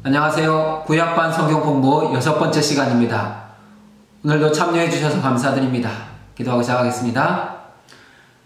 안녕하세요. 구약반 성경 공부 6번째 시간입니다. 오늘도 참여해 주셔서 감사드립니다. 기도하고 시작하겠습니다.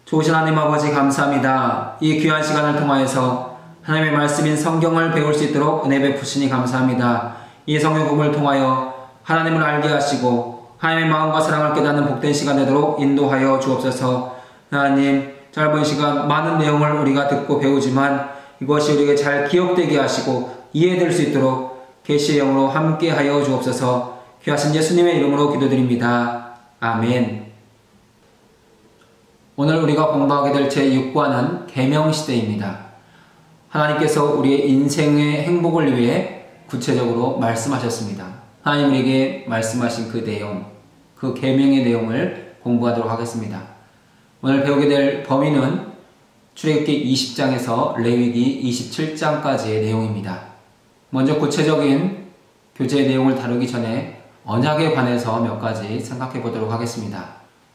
좋으신 하나님 아버지 감사합니다. 이 귀한 시간을 통하여서 하나님의 말씀인 성경을 배울 수 있도록 은혜 베푸시니 감사합니다. 이 성경 공부를 통하여 하나님을 알게 하시고 하나님의 마음과 사랑을 깨닫는 복된 시간 되도록 인도하여 주옵소서. 하나님, 짧은 시간 많은 내용을 우리가 듣고 배우지만 이것이 우리에게 잘 기억되게 하시고 이해될 수 있도록 계시의 영으로 함께하여 주옵소서. 귀하신 예수님의 이름으로 기도드립니다. 아멘. 오늘 우리가 공부하게 될 제6과는 계명시대입니다. 하나님께서 우리의 인생의 행복을 위해 구체적으로 말씀하셨습니다. 하나님 우리에게 말씀하신 그 내용, 그 계명의 내용을 공부하도록 하겠습니다. 오늘 배우게 될 범위는 출애굽기 20장에서 레위기 27장까지의 내용입니다. 먼저 구체적인 교재의 내용을 다루기 전에 언약에 관해서 몇 가지 생각해 보도록 하겠습니다.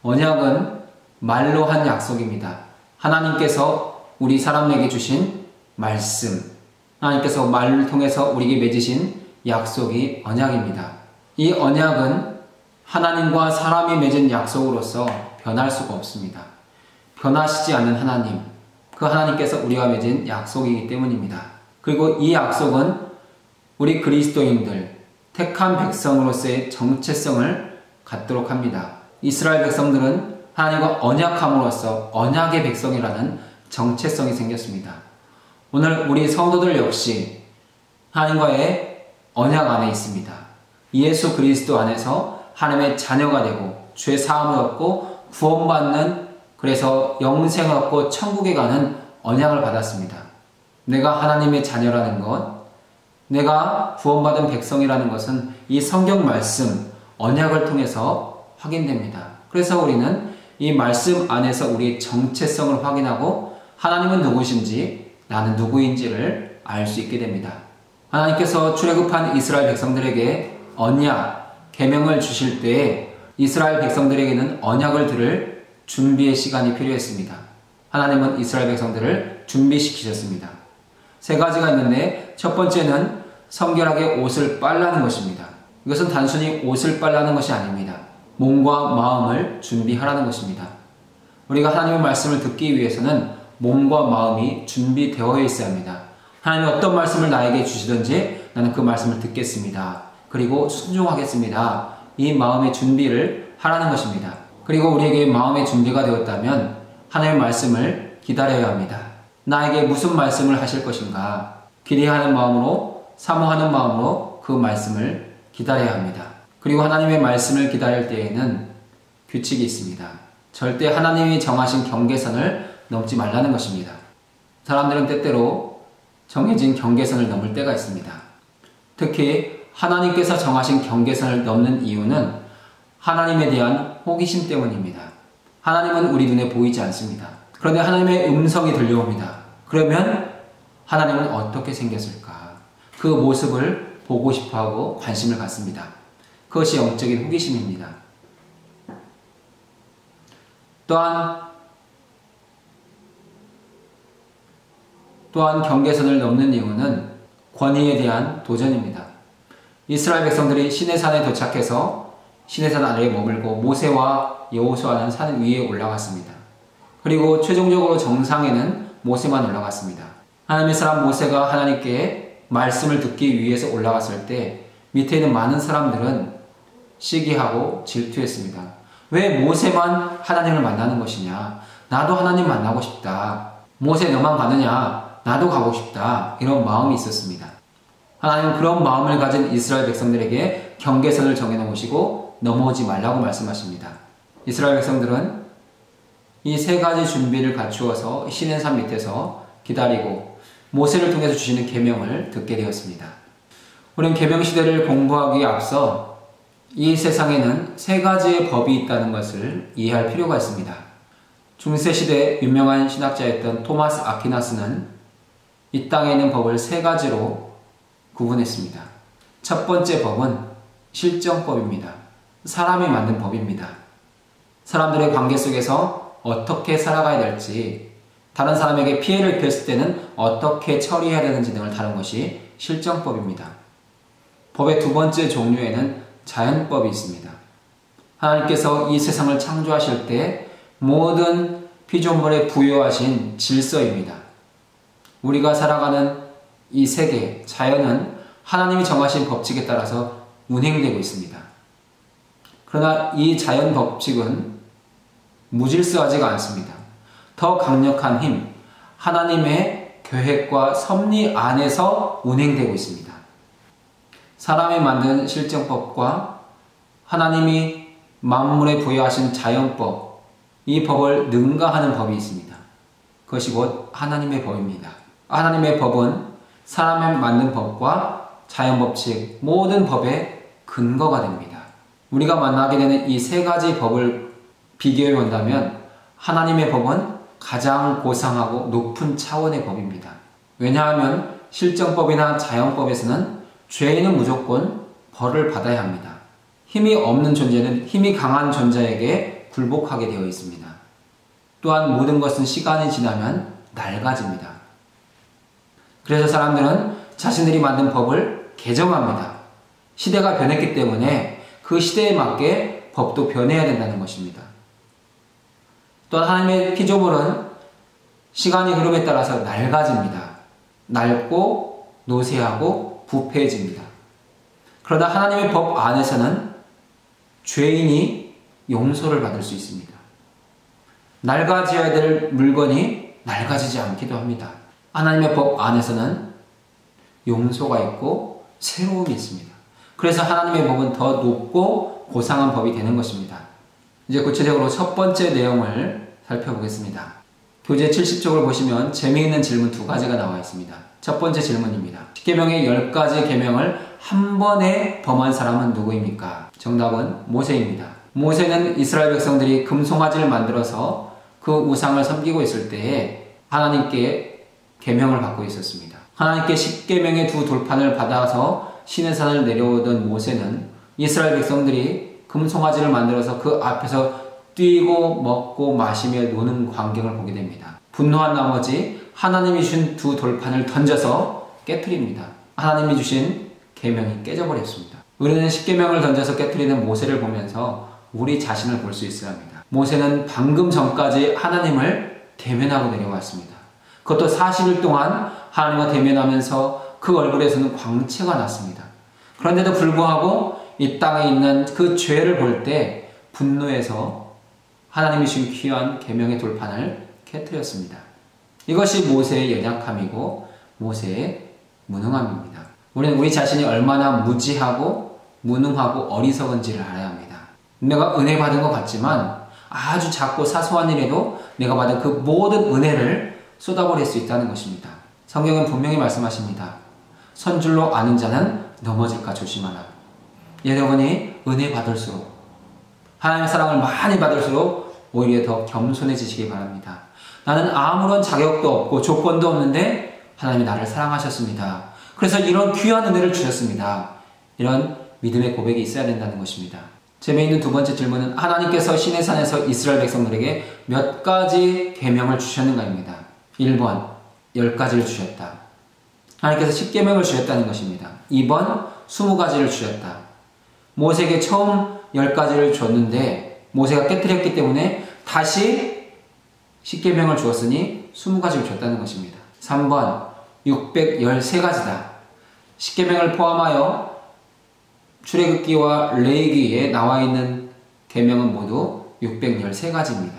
언약은 말로 한 약속입니다. 하나님께서 우리 사람에게 주신 말씀, 하나님께서 말을 통해서 우리에게 맺으신 약속이 언약입니다. 이 언약은 하나님과 사람이 맺은 약속으로서 변할 수가 없습니다. 변하시지 않는 하나님, 그 하나님께서 우리와 맺은 약속이기 때문입니다. 그리고 이 약속은 우리 그리스도인들, 택한 백성으로서의 정체성을 갖도록 합니다. 이스라엘 백성들은 하나님과 언약함으로써 언약의 백성이라는 정체성이 생겼습니다. 오늘 우리 성도들 역시 하나님과의 언약 안에 있습니다. 예수 그리스도 안에서 하나님의 자녀가 되고 죄 사함을 얻고 구원받는, 그래서 영생을 얻고 천국에 가는 언약을 받았습니다. 내가 하나님의 자녀라는 것, 내가 구원받은 백성이라는 것은 이 성경 말씀, 언약을 통해서 확인됩니다. 그래서 우리는 이 말씀 안에서 우리의 정체성을 확인하고 하나님은 누구신지, 나는 누구인지를 알 수 있게 됩니다. 하나님께서 출애굽한 이스라엘 백성들에게 언약, 계명을 주실 때에 이스라엘 백성들에게는 언약을 들을 준비의 시간이 필요했습니다. 하나님은 이스라엘 백성들을 준비시키셨습니다. 세 가지가 있는데 첫 번째는 성결하게 옷을 빨라는 것입니다. 이것은 단순히 옷을 빨라는 것이 아닙니다. 몸과 마음을 준비하라는 것입니다. 우리가 하나님의 말씀을 듣기 위해서는 몸과 마음이 준비되어 있어야 합니다. 하나님이 어떤 말씀을 나에게 주시든지 나는 그 말씀을 듣겠습니다. 그리고 순종하겠습니다. 이 마음의 준비를 하라는 것입니다. 그리고 우리에게 마음의 준비가 되었다면 하나님의 말씀을 기다려야 합니다. 나에게 무슨 말씀을 하실 것인가? 기대하는 마음으로, 사모하는 마음으로 그 말씀을 기다려야 합니다. 그리고 하나님의 말씀을 기다릴 때에는 규칙이 있습니다. 절대 하나님이 정하신 경계선을 넘지 말라는 것입니다. 사람들은 때때로 정해진 경계선을 넘을 때가 있습니다. 특히 하나님께서 정하신 경계선을 넘는 이유는 하나님에 대한 호기심 때문입니다. 하나님은 우리 눈에 보이지 않습니다. 그런데 하나님의 음성이 들려옵니다. 그러면 하나님은 어떻게 생겼을까? 그 모습을 보고 싶어하고 관심을 갖습니다. 그것이 영적인 호기심입니다. 또한 경계선을 넘는 이유는 권위에 대한 도전입니다. 이스라엘 백성들이 시내산에 도착해서 시내산 아래에 머물고 모세와 여호수아는 산 위에 올라갔습니다. 그리고 최종적으로 정상에는 모세만 올라갔습니다. 하나님의 사람 모세가 하나님께 말씀을 듣기 위해서 올라갔을 때 밑에 있는 많은 사람들은 시기하고 질투했습니다. 왜 모세만 하나님을 만나는 것이냐? 나도 하나님 만나고 싶다. 모세 너만 가느냐? 나도 가고 싶다. 이런 마음이 있었습니다. 하나님은 그런 마음을 가진 이스라엘 백성들에게 경계선을 정해놓으시고 넘어오지 말라고 말씀하십니다. 이스라엘 백성들은 이 세 가지 준비를 갖추어서 시내산 밑에서 기다리고 모세를 통해서 주시는 계명을 듣게 되었습니다. 우리는 계명 시대를 공부하기에 앞서 이 세상에는 세 가지의 법이 있다는 것을 이해할 필요가 있습니다. 중세 시대 유명한 신학자였던 토마스 아퀴나스는 이 땅에 있는 법을 세 가지로 구분했습니다. 첫 번째 법은 실정법입니다. 사람이 만든 법입니다. 사람들의 관계 속에서 어떻게 살아가야 될지, 다른 사람에게 피해를 입혔을 때는 어떻게 처리해야 되는지 등을 다룬 것이 실정법입니다. 법의 두 번째 종류에는 자연법이 있습니다. 하나님께서 이 세상을 창조하실 때 모든 피조물에 부여하신 질서입니다. 우리가 살아가는 이 세계, 자연은 하나님이 정하신 법칙에 따라서 운행되고 있습니다. 그러나 이 자연 법칙은 무질서하지가 않습니다. 더 강력한 힘, 하나님의 계획과 섭리 안에서 운행되고 있습니다. 사람이 만든 실정법과 하나님이 만물에 부여하신 자연법, 이 법을 능가하는 법이 있습니다. 그것이 곧 하나님의 법입니다. 하나님의 법은 사람이 만든 법과 자연법칙, 모든 법의 근거가 됩니다. 우리가 만나게 되는 이 세 가지 법을 비교해 본다면 하나님의 법은 가장 고상하고 높은 차원의 법입니다. 왜냐하면 실정법이나 자연법에서는 죄인은 무조건 벌을 받아야 합니다. 힘이 없는 존재는 힘이 강한 존재에게 굴복하게 되어 있습니다. 또한 모든 것은 시간이 지나면 낡아집니다. 그래서 사람들은 자신들이 만든 법을 개정합니다. 시대가 변했기 때문에 그 시대에 맞게 법도 변해야 된다는 것입니다. 또한 하나님의 피조물은 시간이 흐름에 따라서 낡아집니다. 낡고 노쇠하고 부패해집니다. 그러나 하나님의 법 안에서는 죄인이 용서를 받을 수 있습니다. 낡아져야 될 물건이 낡아지지 않기도 합니다. 하나님의 법 안에서는 용서가 있고 새로움이 있습니다. 그래서 하나님의 법은 더 높고 고상한 법이 되는 것입니다. 이제 구체적으로 첫 번째 내용을 살펴보겠습니다. 교재 70쪽을 보시면 재미있는 질문 두 가지가 나와 있습니다. 첫 번째 질문입니다. 10계명의 10가지 계명을 한 번에 범한 사람은 누구입니까? 정답은 모세입니다. 모세는 이스라엘 백성들이 금송아지를 만들어서 그 우상을 섬기고 있을 때에 하나님께 계명을 받고 있었습니다. 하나님께 10계명의 두 돌판을 받아서 시내산을 내려오던 모세는 이스라엘 백성들이 금송아지를 만들어서 그 앞에서 뛰고 먹고 마시며 노는 광경을 보게 됩니다. 분노한 나머지 하나님이 주신 두 돌판을 던져서 깨트립니다. 하나님이 주신 계명이 깨져버렸습니다. 우리는 10계명을 던져서 깨트리는 모세를 보면서 우리 자신을 볼 수 있어야 합니다. 모세는 방금 전까지 하나님을 대면하고 내려왔습니다. 그것도 40일 동안 하나님과 대면하면서 그 얼굴에서는 광채가 났습니다. 그런데도 불구하고 이 땅에 있는 그 죄를 볼 때 분노해서 하나님이 주신 귀한 계명의 돌판을 깨트렸습니다. 이것이 모세의 연약함이고 모세의 무능함입니다. 우리는 우리 자신이 얼마나 무지하고 무능하고 어리석은지를 알아야 합니다. 내가 은혜 받은 것 같지만 아주 작고 사소한 일에도 내가 받은 그 모든 은혜를 쏟아버릴 수 있다는 것입니다. 성경은 분명히 말씀하십니다. 선줄로 아는 자는 넘어질까 조심하라. 여러분이 은혜 받을수록 하나님의 사랑을 많이 받을수록 오히려 더 겸손해지시기 바랍니다. 나는 아무런 자격도 없고 조건도 없는데 하나님이 나를 사랑하셨습니다. 그래서 이런 귀한 은혜를 주셨습니다. 이런 믿음의 고백이 있어야 된다는 것입니다. 재미있는 두 번째 질문은 하나님께서 시내산에서 이스라엘 백성들에게 몇 가지 계명을 주셨는가입니다. 1번 10가지를 주셨다. 하나님께서 10계명을 주셨다는 것입니다. 2번 20가지를 주셨다. 모세에게 처음 10가지를 줬는데 모세가 깨뜨렸기 때문에 다시 10계명을 주었으니 20가지를 줬다는 것입니다. 3번 613가지다. 10계명을 포함하여 출애굽기와 레위기에 나와 있는 계명은 모두 613가지입니다.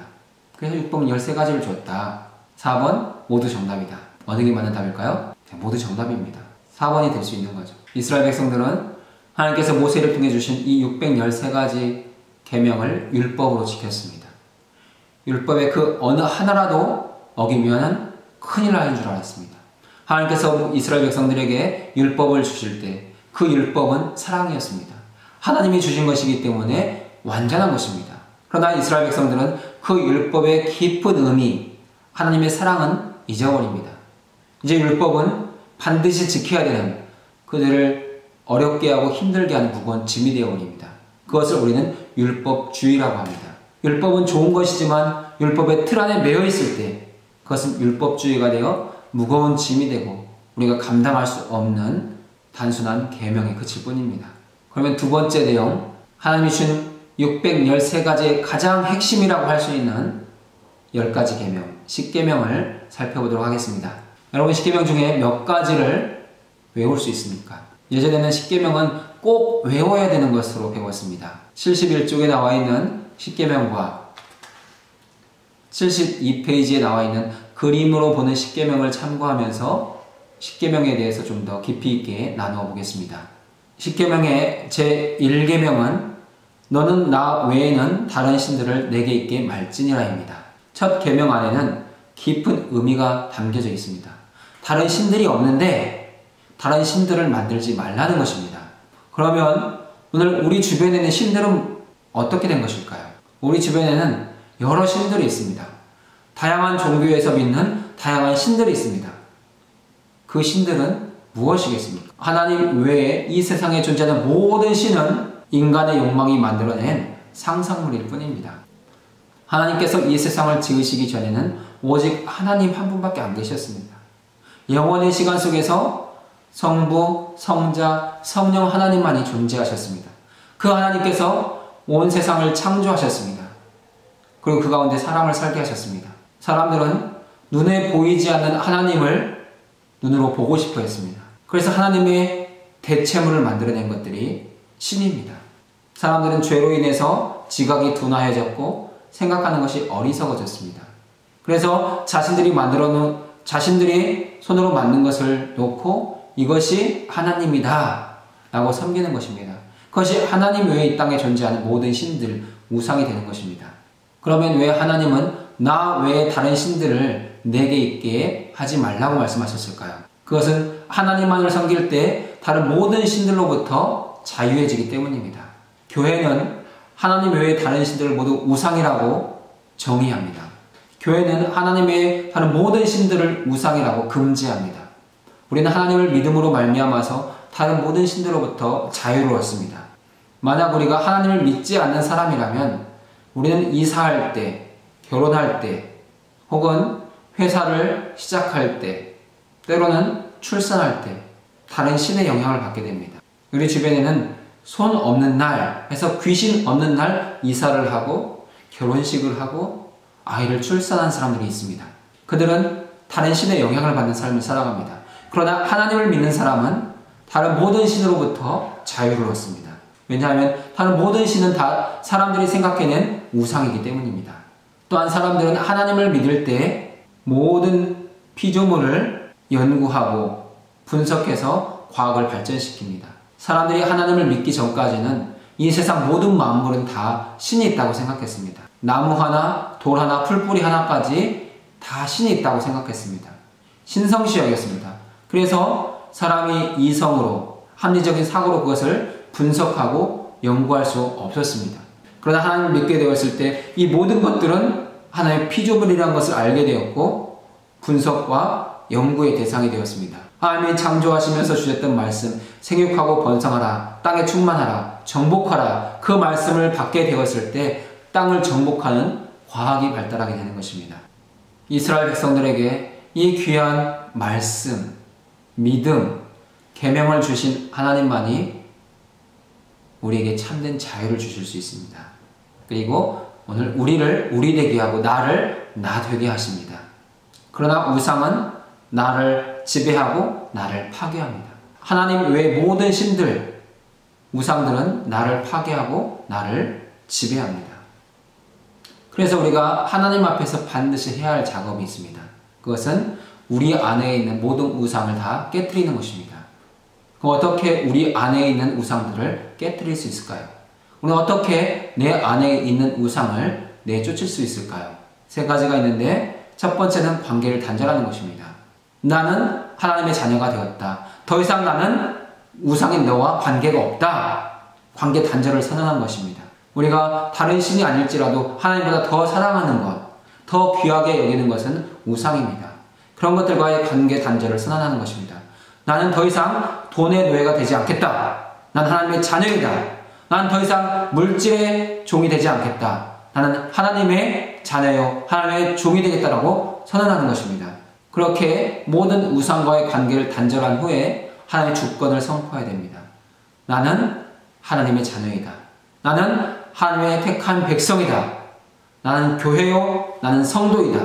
그래서 613가지를 줬다. 4번 모두 정답이다. 어느 게 맞는 답일까요? 모두 정답입니다. 4번이 될 수 있는 거죠. 이스라엘 백성들은 하나님께서 모세를 통해 주신 이 613가지 계명을 율법으로 지켰습니다. 율법의 그 어느 하나라도 어기면 큰일 나는 줄 알았습니다. 하나님께서 이스라엘 백성들에게 율법을 주실 때 그 율법은 사랑이었습니다. 하나님이 주신 것이기 때문에 완전한 것입니다. 그러나 이스라엘 백성들은 그 율법의 깊은 의미, 하나님의 사랑은 잊어버립니다. 이제 율법은 반드시 지켜야 되는 그들을 어렵게 하고 힘들게 하는 무거운 짐이 되어버립니다. 그것을 우리는 율법주의라고 합니다. 율법은 좋은 것이지만 율법의 틀 안에 매여 있을 때 그것은 율법주의가 되어 무거운 짐이 되고 우리가 감당할 수 없는 단순한 계명에 그칠 뿐입니다. 그러면 두 번째 내용, 하나님이 주신 613가지의 가장 핵심이라고 할 수 있는 10가지 계명, 10계명을 살펴보도록 하겠습니다. 여러분 10계명 중에 몇 가지를 외울 수 있습니까? 예전에는 10계명은 꼭 외워야 되는 것으로 배웠습니다. 71쪽에 나와 있는 10계명과 72페이지에 나와 있는 그림으로 보는 10계명을 참고하면서 10계명에 대해서 좀 더 깊이 있게 나누어 보겠습니다. 10계명의 제1계명은 너는 나 외에는 다른 신들을 내게 있게 말지니라입니다. 첫 계명 안에는 깊은 의미가 담겨져 있습니다. 다른 신들이 없는데 다른 신들을 만들지 말라는 것입니다. 그러면 오늘 우리 주변에 있는 신들은 어떻게 된 것일까요? 우리 주변에는 여러 신들이 있습니다. 다양한 종교에서 믿는 다양한 신들이 있습니다. 그 신들은 무엇이겠습니까? 하나님 외에 이 세상에 존재하는 모든 신은 인간의 욕망이 만들어낸 상상물일 뿐입니다. 하나님께서 이 세상을 지으시기 전에는 오직 하나님 한 분밖에 안 계셨습니다. 영원의 시간 속에서 성부, 성자, 성령 하나님만이 존재하셨습니다. 그 하나님께서 온 세상을 창조하셨습니다. 그리고 그 가운데 사람을 살게 하셨습니다. 사람들은 눈에 보이지 않는 하나님을 눈으로 보고 싶어 했습니다. 그래서 하나님의 대체물을 만들어낸 것들이 신입니다. 사람들은 죄로 인해서 지각이 둔화해졌고 생각하는 것이 어리석어졌습니다. 그래서 자신들이 손으로 만든 것을 놓고 이것이 하나님이다 라고 섬기는 것입니다. 그것이 하나님 외에 이 땅에 존재하는 모든 신들, 우상이 되는 것입니다. 그러면 왜 하나님은 나 외에 다른 신들을 내게 있게 하지 말라고 말씀하셨을까요? 그것은 하나님만을 섬길 때 다른 모든 신들로부터 자유해지기 때문입니다. 교회는 하나님 외에 다른 신들을 모두 우상이라고 정의합니다. 교회는 하나님 외에 다른 모든 신들을 우상이라고 금지합니다. 우리는 하나님을 믿음으로 말미암아서 다른 모든 신들로부터 자유로웠습니다. 만약 우리가 하나님을 믿지 않는 사람이라면 우리는 이사할 때, 결혼할 때, 혹은 회사를 시작할 때, 때로는 출산할 때 다른 신의 영향을 받게 됩니다. 우리 주변에는 손 없는 날 해서 귀신 없는 날 이사를 하고 결혼식을 하고 아이를 출산한 사람들이 있습니다. 그들은 다른 신의 영향을 받는 삶을 살아갑니다. 그러나 하나님을 믿는 사람은 다른 모든 신으로부터 자유를 얻습니다. 왜냐하면 다른 모든 신은 다 사람들이 생각해낸 우상이기 때문입니다. 또한 사람들은 하나님을 믿을 때 모든 피조물을 연구하고 분석해서 과학을 발전시킵니다. 사람들이 하나님을 믿기 전까지는 이 세상 모든 만물은 다 신이 있다고 생각했습니다. 나무 하나, 돌 하나, 풀뿌리 하나까지 다 신이 있다고 생각했습니다. 신성시 여겼습니다. 그래서 사람이 이성으로 합리적인 사고로 그것을 분석하고 연구할 수 없었습니다. 그러나 하나님을 믿게 되었을 때 이 모든 것들은 하나의 피조물이라는 것을 알게 되었고 분석과 연구의 대상이 되었습니다. 하나님이 창조하시면서 주셨던 말씀, 생육하고 번성하라, 땅에 충만하라, 정복하라, 그 말씀을 받게 되었을 때 땅을 정복하는 과학이 발달하게 되는 것입니다. 이스라엘 백성들에게 이 귀한 말씀, 믿음, 계명을 주신 하나님만이 우리에게 참된 자유를 주실 수 있습니다. 그리고 오늘 우리를 우리 되게 하고 나를 나 되게 하십니다. 그러나 우상은 나를 지배하고 나를 파괴합니다. 하나님 외의 모든 신들, 우상들은 나를 파괴하고 나를 지배합니다. 그래서 우리가 하나님 앞에서 반드시 해야 할 작업이 있습니다. 그것은 우리 안에 있는 모든 우상을 다 깨트리는 것입니다. 그럼 어떻게 우리 안에 있는 우상들을 깨트릴 수 있을까요? 우리는 어떻게 내 안에 있는 우상을 내쫓을 수 있을까요? 세 가지가 있는데 첫 번째는 관계를 단절하는 것입니다. 나는 하나님의 자녀가 되었다. 더 이상 나는 우상인 너와 관계가 없다. 관계 단절을 선언한 것입니다. 우리가 다른 신이 아닐지라도 하나님보다 더 사랑하는 것, 더 귀하게 여기는 것은 우상입니다. 그런 것들과의 관계 단절을 선언하는 것입니다. 나는 더 이상 돈의 노예가 되지 않겠다. 난 하나님의 자녀이다. 난 더 이상 물질의 종이 되지 않겠다. 나는 하나님의 자녀요, 하나님의 종이 되겠다라고 선언하는 것입니다. 그렇게 모든 우상과의 관계를 단절한 후에 하나님의 주권을 선포해야 됩니다. 나는 하나님의 자녀이다. 나는 하나님의 택한 백성이다. 나는 교회요, 나는 성도이다.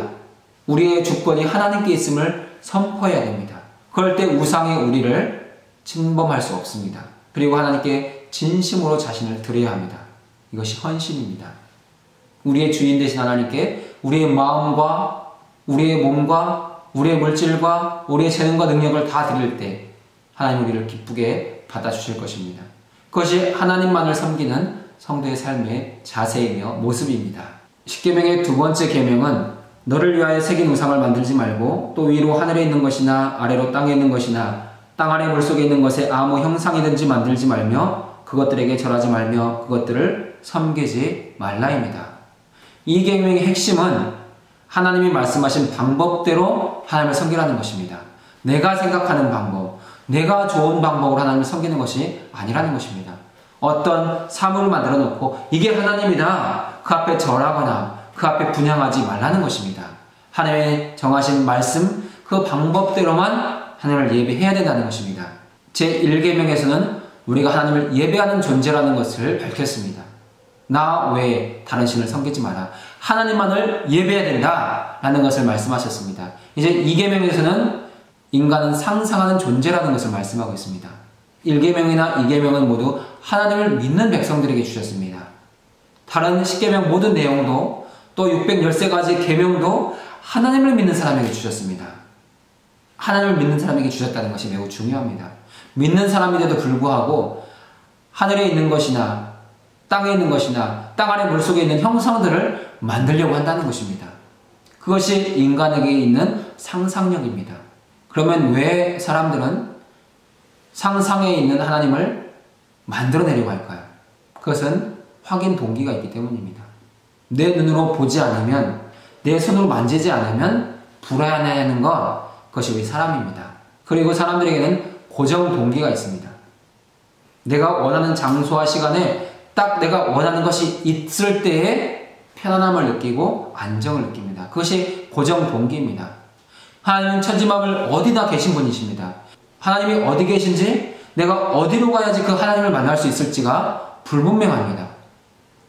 우리의 주권이 하나님께 있음을 선포해야 됩니다. 그럴 때 우상이 우리를 침범할 수 없습니다. 그리고 하나님께 진심으로 자신을 드려야 합니다. 이것이 헌신입니다. 우리의 주인 되신 하나님께 우리의 마음과 우리의 몸과 우리의 물질과 우리의 재능과 능력을 다 드릴 때 하나님 우리를 기쁘게 받아주실 것입니다. 그것이 하나님만을 섬기는 성도의 삶의 자세이며 모습입니다. 십계명의 두 번째 계명은 너를 위하여 새긴 우상을 만들지 말고 또 위로 하늘에 있는 것이나 아래로 땅에 있는 것이나 땅 아래 물속에 있는 것에 아무 형상이든지 만들지 말며 그것들에게 절하지 말며 그것들을 섬기지 말라입니다. 이 계명의 핵심은 하나님이 말씀하신 방법대로 하나님을 섬기라는 것입니다. 내가 생각하는 방법, 내가 좋은 방법으로 하나님을 섬기는 것이 아니라는 것입니다. 어떤 사물을 만들어 놓고 이게 하나님이다. 그 앞에 절하거나 그 앞에 분향하지 말라는 것입니다. 하나님의 정하신 말씀, 그 방법대로만 하나님을 예배해야 된다는 것입니다. 제1계명에서는 우리가 하나님을 예배하는 존재라는 것을 밝혔습니다. 나 외에 다른 신을 섬기지 마라. 하나님만을 예배해야 된다라는 것을 말씀하셨습니다. 이제 2계명에서는 인간은 상상하는 존재라는 것을 말씀하고 있습니다. 1계명이나 2계명은 모두 하나님을 믿는 백성들에게 주셨습니다. 다른 10계명 모든 내용도 또 613가지 계명도 하나님을 믿는 사람에게 주셨습니다. 하나님을 믿는 사람에게 주셨다는 것이 매우 중요합니다. 믿는 사람인데도 불구하고 하늘에 있는 것이나 땅에 있는 것이나 땅 아래 물속에 있는 형상들을 만들려고 한다는 것입니다. 그것이 인간에게 있는 상상력입니다. 그러면 왜 사람들은 상상에 있는 하나님을 만들어내려고 할까요? 그것은 확인 동기가 있기 때문입니다. 내 눈으로 보지 않으면, 내 손으로 만지지 않으면 불안해하는 것, 그것이 우리 사람입니다. 그리고 사람들에게는 고정 동기가 있습니다. 내가 원하는 장소와 시간에 딱 내가 원하는 것이 있을 때에 편안함을 느끼고 안정을 느낍니다. 그것이 고정 동기입니다. 하나님은 천지만물 어디나 계신 분이십니다. 하나님이 어디 계신지, 내가 어디로 가야지 그 하나님을 만날 수 있을지가 불분명합니다.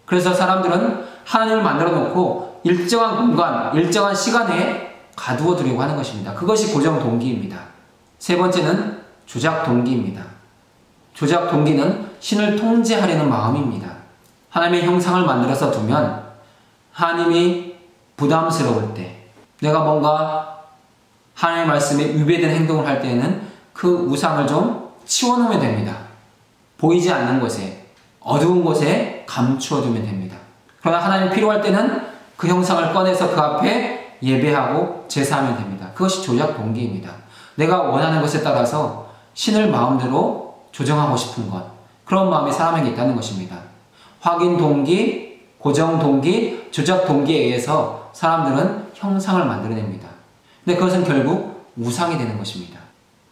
그래서 사람들은 하나님을 만들어 놓고 일정한 공간, 일정한 시간에 가두어 두려고 하는 것입니다. 그것이 고정 동기입니다. 세 번째는 조작 동기입니다. 조작 동기는 신을 통제하려는 마음입니다. 하나님의 형상을 만들어서 두면 하나님이 부담스러울 때, 내가 뭔가 하나님의 말씀에 위배된 행동을 할 때에는 그 우상을 좀 치워놓으면 됩니다. 보이지 않는 곳에, 어두운 곳에 감추어두면 됩니다. 그러나 하나님 필요할 때는 그 형상을 꺼내서 그 앞에 예배하고 제사하면 됩니다. 그것이 조작 동기입니다. 내가 원하는 것에 따라서 신을 마음대로 조정하고 싶은 것, 그런 마음이 사람에게 있다는 것입니다. 확인 동기, 고정 동기, 조작 동기에 의해서 사람들은 형상을 만들어냅니다. 근데 그것은 결국 우상이 되는 것입니다.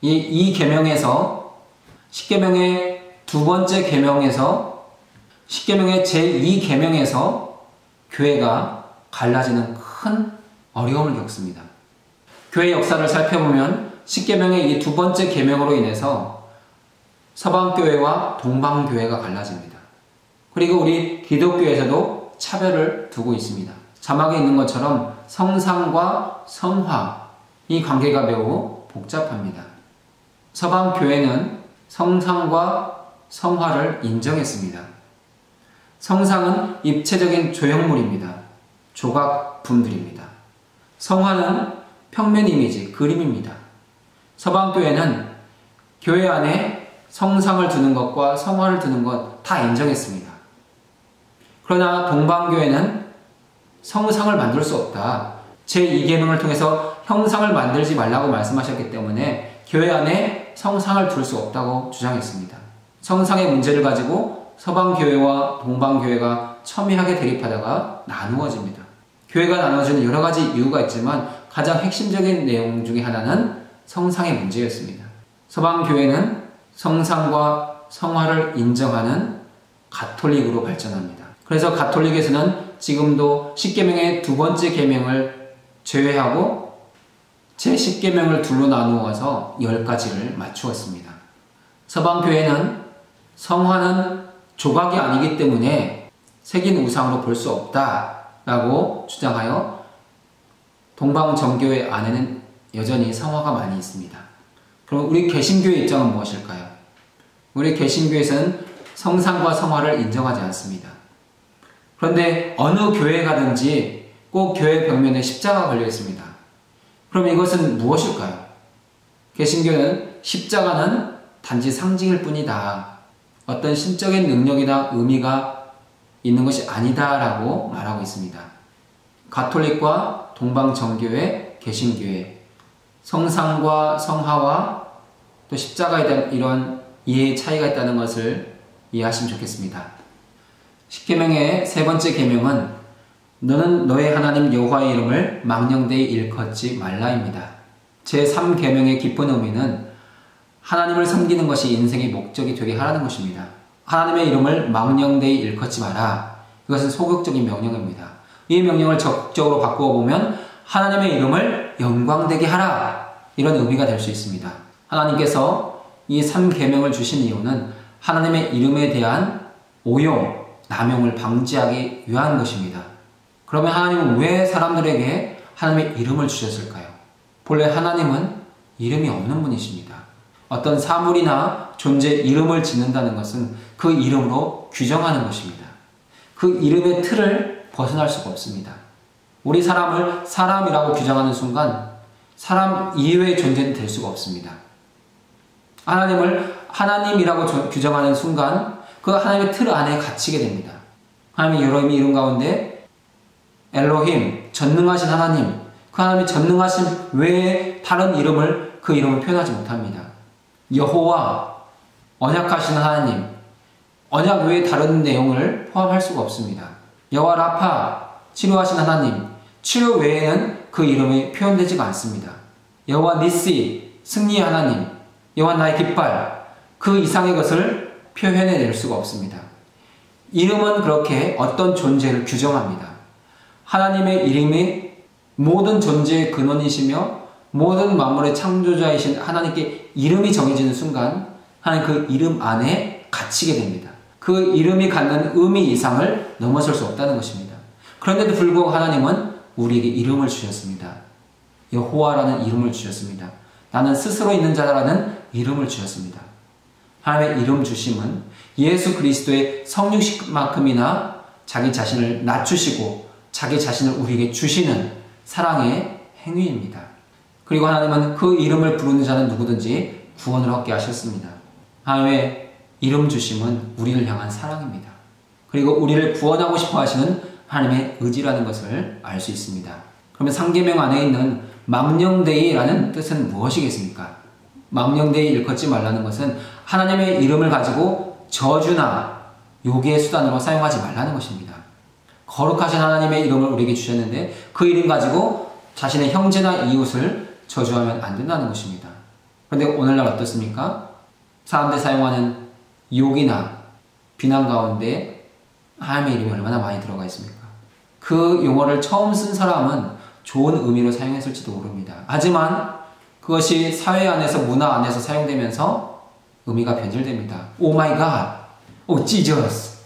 이 계명에서 10계명의 두 번째 계명에서 10계명의 제2계명에서 교회가 갈라지는 큰 어려움을 겪습니다. 교회 역사를 살펴보면 10계명의 이 두 번째 계명으로 인해서 서방교회와 동방교회가 갈라집니다. 그리고 우리 기독교에서도 차별을 두고 있습니다. 자막에 있는 것처럼 성상과 성화, 이 관계가 매우 복잡합니다. 서방교회는 성상과 성화를 인정했습니다. 성상은 입체적인 조형물입니다. 조각품들입니다. 성화는 평면 이미지, 그림입니다. 서방교회는 교회 안에 성상을 두는 것과 성화를 두는 것 다 인정했습니다. 그러나 동방교회는 성상을 만들 수 없다. 제2계명을 통해서 형상을 만들지 말라고 말씀하셨기 때문에 교회 안에 성상을 둘 수 없다고 주장했습니다. 성상의 문제를 가지고 서방교회와 동방교회가 첨예하게 대립하다가 나누어집니다. 교회가 나눠지는 여러 가지 이유가 있지만 가장 핵심적인 내용 중에 하나는 성상의 문제였습니다. 서방교회는 성상과 성화를 인정하는 가톨릭으로 발전합니다. 그래서 가톨릭에서는 지금도 10계명의 두 번째 계명을 제외하고 제10계명을 둘로 나누어서 10가지를 맞추었습니다. 서방교회는 성화는 조각이 아니기 때문에 새긴 우상으로 볼 수 없다라고 주장하여 동방정교회 안에는 여전히 성화가 많이 있습니다. 그럼 우리 개신교의 입장은 무엇일까요? 우리 개신교에서는 성상과 성화를 인정하지 않습니다. 그런데 어느 교회 가든지 꼭 교회 벽면에 십자가가 걸려 있습니다. 그럼 이것은 무엇일까요? 개신교는 십자가는 단지 상징일 뿐이다. 어떤 신적인 능력이나 의미가 있는 것이 아니다 라고 말하고 있습니다. 가톨릭과 동방정교회, 개신교회, 성상과 성화와 또 십자가에 대한 이런 이해의 차이가 있다는 것을 이해하시면 좋겠습니다. 십계명의 세 번째 계명은 너는 너의 하나님 여호와의 이름을 망령되이 일컫지 말라입니다. 제3계명의 깊은 의미는 하나님을 섬기는 것이 인생의 목적이 되게 하라는 것입니다. 하나님의 이름을 망령되이 일컫지 마라. 이것은 소극적인 명령입니다. 이 명령을 적극적으로 바꾸어 보면 하나님의 이름을 영광되게 하라. 이런 의미가 될 수 있습니다. 하나님께서 이 3계명을 주신 이유는 하나님의 이름에 대한 오용, 남용을 방지하기 위한 것입니다. 그러면 하나님은 왜 사람들에게 하나님의 이름을 주셨을까요? 본래 하나님은 이름이 없는 분이십니다. 어떤 사물이나 존재의 이름을 짓는다는 것은 그 이름으로 규정하는 것입니다. 그 이름의 틀을 벗어날 수가 없습니다. 우리 사람을 사람이라고 규정하는 순간 사람 이외의 존재는 될 수가 없습니다. 하나님을 하나님이라고 규정하는 순간 그 하나님의 틀 안에 갇히게 됩니다. 하나님의 여러 이름 가운데 엘로힘, 전능하신 하나님, 그 하나님의 전능하신 외에 다른 이름을 그 이름을 표현하지 못합니다. 여호와, 언약하신 하나님, 언약 외에 다른 내용을 포함할 수가 없습니다. 여호와 라파, 치료하신 하나님, 치료 외에는 그 이름이 표현되지가 않습니다. 여호와 니시, 승리의 하나님, 여호와 나의 깃발, 그 이상의 것을 표현해낼 수가 없습니다. 이름은 그렇게 어떤 존재를 규정합니다. 하나님의 이름이 모든 존재의 근원이시며 모든 만물의 창조자이신 하나님께 이름이 정해지는 순간 하나님 그 이름 안에 갇히게 됩니다. 그 이름이 갖는 의미 이상을 넘어설 수 없다는 것입니다. 그런데도 불구하고 하나님은 우리에게 이름을 주셨습니다. 여호와라는 이름을 주셨습니다. 나는 스스로 있는 자라는 이름을 주셨습니다. 하나님의 이름 주심은 예수 그리스도의 성육신만큼이나 자기 자신을 낮추시고 자기 자신을 우리에게 주시는 사랑의 행위입니다. 그리고 하나님은 그 이름을 부르는 자는 누구든지 구원을 얻게 하셨습니다. 하나님의 이름 주심은 우리를 향한 사랑입니다. 그리고 우리를 구원하고 싶어 하시는 하나님의 의지라는 것을 알 수 있습니다. 그러면 3계명 안에 있는 망령되이라는 뜻은 무엇이겠습니까? 망령되이 일컫지 말라는 것은 하나님의 이름을 가지고 저주나 욕의 수단으로 사용하지 말라는 것입니다. 거룩하신 하나님의 이름을 우리에게 주셨는데 그 이름 가지고 자신의 형제나 이웃을 저주하면 안 된다는 것입니다. 그런데 오늘날 어떻습니까? 사람들이 사용하는 욕이나 비난 가운데 하나님의 이름이 얼마나 많이 들어가 있습니까? 그 용어를 처음 쓴 사람은 좋은 의미로 사용했을지도 모릅니다. 하지만 그것이 사회 안에서 문화 안에서 사용되면서 의미가 변질됩니다. 오 마이 갓, 오 지저스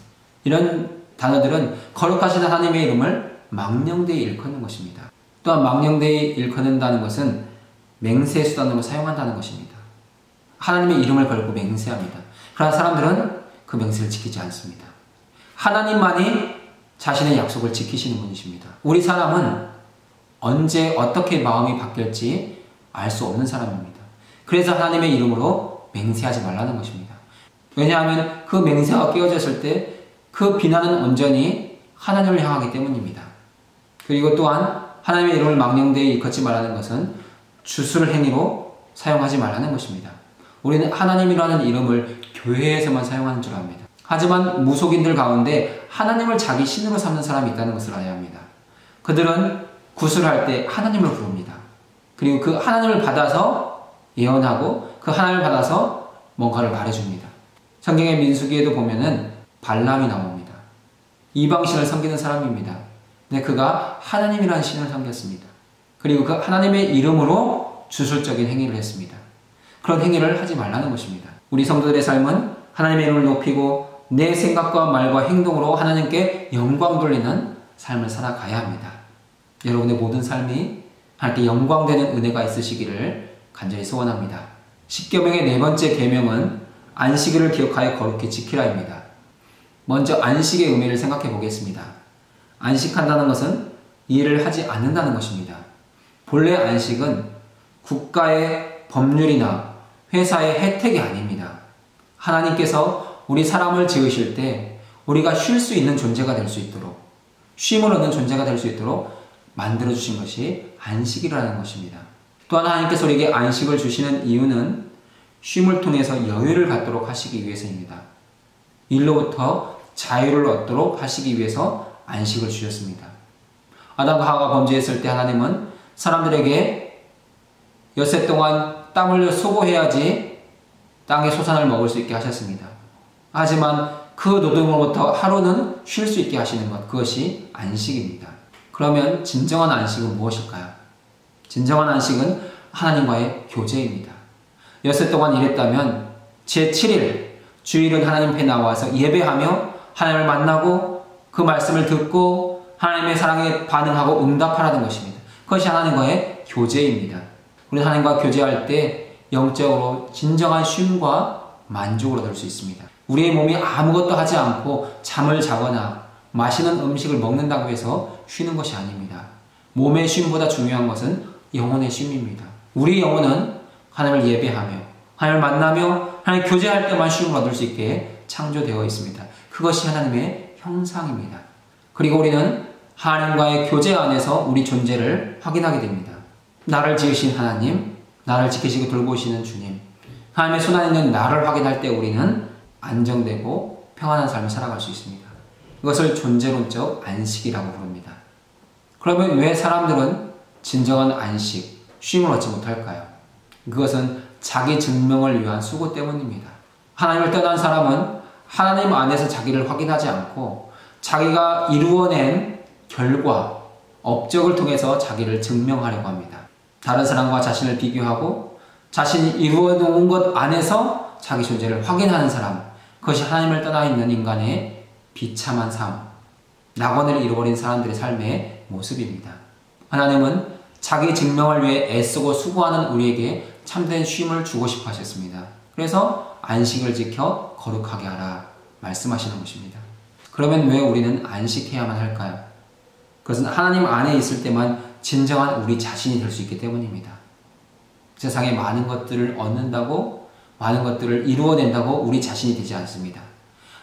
이런 단어들은 거룩하신 하나님의 이름을 망령되이 일컫는 것입니다. 또한 망령되이 일컫는다는 것은 맹세 수단으로 사용한다는 것입니다. 하나님의 이름을 걸고 맹세합니다. 그러나 사람들은 그 맹세를 지키지 않습니다. 하나님만이 자신의 약속을 지키시는 분이십니다. 우리 사람은 언제 어떻게 마음이 바뀔지 알 수 없는 사람입니다. 그래서 하나님의 이름으로 맹세하지 말라는 것입니다. 왜냐하면 그 맹세가 깨어졌을 때 그 비난은 온전히 하나님을 향하기 때문입니다. 그리고 또한 하나님의 이름을 망령되이 일컫지 말라는 것은 주술 행위로 사용하지 말라는 것입니다. 우리는 하나님이라는 이름을 교회에서만 사용하는 줄 압니다. 하지만 무속인들 가운데 하나님을 자기 신으로 삼는 사람이 있다는 것을 알아야 합니다. 그들은 구술할 때 하나님을 부릅니다. 그리고 그 하나님을 받아서 예언하고 그 하나님을 받아서 뭔가를 말해줍니다. 성경의 민수기에도 보면은 발람이 나옵니다. 이방신을 섬기는 사람입니다. 근데 그가 하나님이라는 신을 섬겼습니다. 그리고 그 하나님의 이름으로 주술적인 행위를 했습니다. 그런 행위를 하지 말라는 것입니다. 우리 성도들의 삶은 하나님의 이름을 높이고 내 생각과 말과 행동으로 하나님께 영광 돌리는 삶을 살아가야 합니다. 여러분의 모든 삶이 하나님께 영광되는 은혜가 있으시기를 간절히 소원합니다. 십계명의 네 번째 계명은 안식일을 기억하여 거룩히 지키라입니다. 먼저 안식의 의미를 생각해 보겠습니다. 안식한다는 것은 일을 하지 않는다는 것입니다. 본래 안식은 국가의 법률이나 회사의 혜택이 아닙니다. 하나님께서 우리 사람을 지으실 때 우리가 쉴 수 있는 존재가 될 수 있도록, 쉼을 얻는 존재가 될 수 있도록 만들어주신 것이 안식이라는 것입니다. 또한 하나님께서 우리에게 안식을 주시는 이유는 쉼을 통해서 여유를 갖도록 하시기 위해서입니다. 일로부터 자유를 얻도록 하시기 위해서 안식을 주셨습니다. 아담과 하와가 범죄했을 때 하나님은 사람들에게 엿새 동안 땀 흘려 수고해야지 땅의 소산을 먹을 수 있게 하셨습니다. 하지만 그 노동으로부터 하루는 쉴 수 있게 하시는 것, 그것이 안식입니다. 그러면 진정한 안식은 무엇일까요? 진정한 안식은 하나님과의 교제입니다. 엿새 동안 일했다면 제7일 주일은 하나님 앞에 나와서 예배하며 하나님을 만나고 그 말씀을 듣고 하나님의 사랑에 반응하고 응답하라는 것입니다. 그것이 하나님과의 교제입니다. 우리는 하나님과 교제할 때 영적으로 진정한 쉼과 만족을 얻을 수 있습니다. 우리의 몸이 아무것도 하지 않고 잠을 자거나 맛있는 음식을 먹는다고 해서 쉬는 것이 아닙니다. 몸의 쉼보다 중요한 것은 영혼의 쉼입니다. 우리 영혼은 하나님을 예배하며 하나님을 만나며 하나님 교제할 때만 쉼을 얻을 수 있게 창조되어 있습니다. 그것이 하나님의 형상입니다. 그리고 우리는 하나님과의 교제 안에서 우리 존재를 확인하게 됩니다. 나를 지으신 하나님, 나를 지키시고 돌보시는 주님, 하나님의 손안에 있는 나를 확인할 때 우리는 안정되고 평안한 삶을 살아갈 수 있습니다. 이것을 존재론적 안식이라고 부릅니다. 그러면 왜 사람들은 진정한 안식, 쉼을 얻지 못할까요? 그것은 자기 증명을 위한 수고 때문입니다. 하나님을 떠난 사람은 하나님 안에서 자기를 확인하지 않고 자기가 이루어낸 결과, 업적을 통해서 자기를 증명하려고 합니다. 다른 사람과 자신을 비교하고 자신이 이루어놓은 것 안에서 자기 존재를 확인하는 사람, 그것이 하나님을 떠나 있는 인간의 비참한 삶, 낙원을 잃어버린 사람들의 삶의 모습입니다. 하나님은 자기 증명을 위해 애쓰고 수고하는 우리에게 참된 쉼을 주고 싶어 하셨습니다. 그래서 안식을 지켜 거룩하게 하라 말씀하시는 것입니다. 그러면 왜 우리는 안식해야만 할까요? 그것은 하나님 안에 있을 때만 진정한 우리 자신이 될 수 있기 때문입니다. 세상에 많은 것들을 얻는다고, 많은 것들을 이루어낸다고 우리 자신이 되지 않습니다.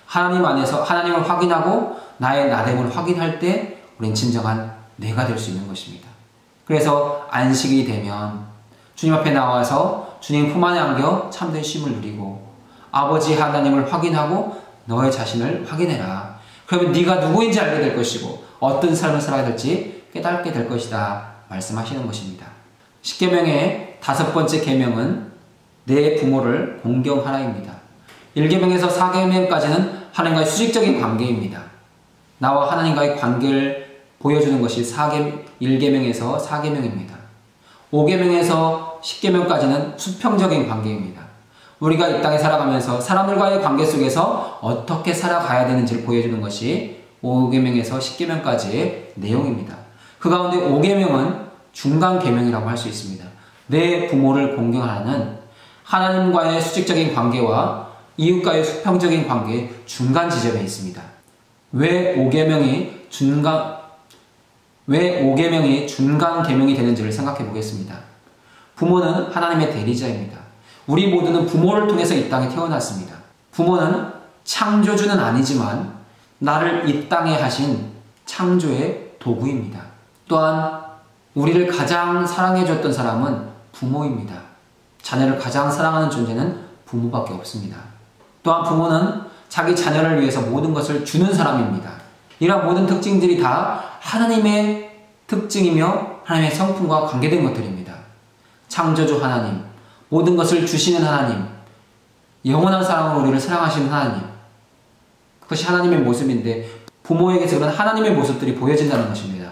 하나님 안에서 하나님을 확인하고 나의 나됨을 확인할 때 우리는 진정한 내가 될 수 있는 것입니다. 그래서 안식이 되면 주님 앞에 나와서 주님 품 안에 안겨 참된 쉼을 누리고 아버지 하나님을 확인하고 너의 자신을 확인해라. 그러면 네가 누구인지 알게 될 것이고 어떤 삶을 살아야 될지 깨닫게 될 것이다 말씀하시는 것입니다. 십계명의 5번째 계명은 내 부모를 공경하라입니다. 1계명에서 4계명까지는 하나님과의 수직적인 관계입니다. 나와 하나님과의 관계를 보여주는 것이 1계명에서 4계명입니다. 5계명에서 10계명까지는 수평적인 관계입니다. 우리가 이 땅에 살아가면서 사람들과의 관계 속에서 어떻게 살아가야 되는지를 보여주는 것이 5계명에서 10계명까지의 내용입니다. 그 가운데 5계명은 중간 계명이라고 할 수 있습니다. 내 부모를 공경하라는 하나님과의 수직적인 관계와 이웃과의 수평적인 관계의 중간 지점에 있습니다. 왜 5계명이 중간 계명이 되는지를 생각해 보겠습니다. 부모는 하나님의 대리자입니다. 우리 모두는 부모를 통해서 이 땅에 태어났습니다. 부모는 창조주는 아니지만 나를 이 땅에 하신 창조의 도구입니다. 또한 우리를 가장 사랑해줬던 사람은 부모입니다. 자녀를 가장 사랑하는 존재는 부모밖에 없습니다. 또한 부모는 자기 자녀를 위해서 모든 것을 주는 사람입니다. 이러한 모든 특징들이 다 하나님의 특징이며 하나님의 성품과 관계된 것들입니다. 창조주 하나님, 모든 것을 주시는 하나님, 영원한 사랑으로 우리를 사랑하시는 하나님, 그것이 하나님의 모습인데 부모에게서 그런 하나님의 모습들이 보여진다는 것입니다.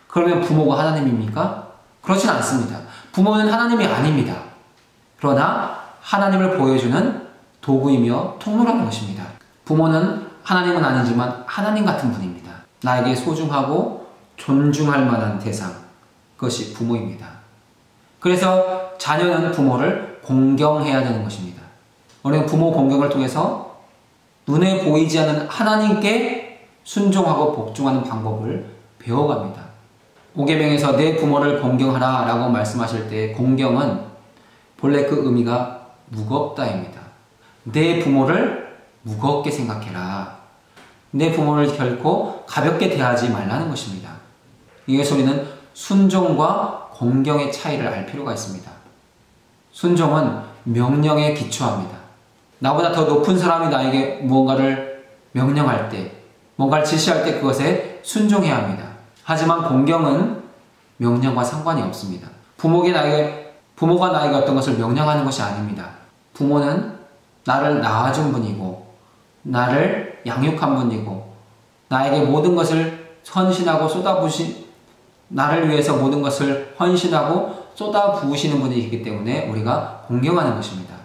그러면 부모가 하나님입니까? 그렇진 않습니다. 부모는 하나님이 아닙니다. 그러나 하나님을 보여주는 도구이며 통로라는 것입니다. 부모는 하나님은 아니지만 하나님 같은 분입니다. 나에게 소중하고 존중할 만한 대상, 그것이 부모입니다. 그래서 자녀는 부모를 공경해야 되는 것입니다. 우리는 부모 공경을 통해서 눈에 보이지 않는 하나님께 순종하고 복종하는 방법을 배워갑니다. 5계명에서 내 부모를 공경하라 라고 말씀하실 때 공경은 본래 그 의미가 무겁다입니다. 내 부모를 무겁게 생각해라. 내 부모를 결코 가볍게 대하지 말라는 것입니다. 이것을 우리는 순종과 공경의 차이를 알 필요가 있습니다. 순종은 명령에 기초합니다. 나보다 더 높은 사람이 나에게 무언가를 명령할 때, 뭔가를 지시할 때 그것에 순종해야 합니다. 하지만 공경은 명령과 상관이 없습니다. 부모가 나에게 어떤 것을 명령하는 것이 아닙니다. 부모는 나를 낳아준 분이고 나를 양육한 분이고 나에게 모든 것을 나를 위해서 모든 것을 헌신하고 쏟아부으시는 분이기 때문에 우리가 공경하는 것입니다.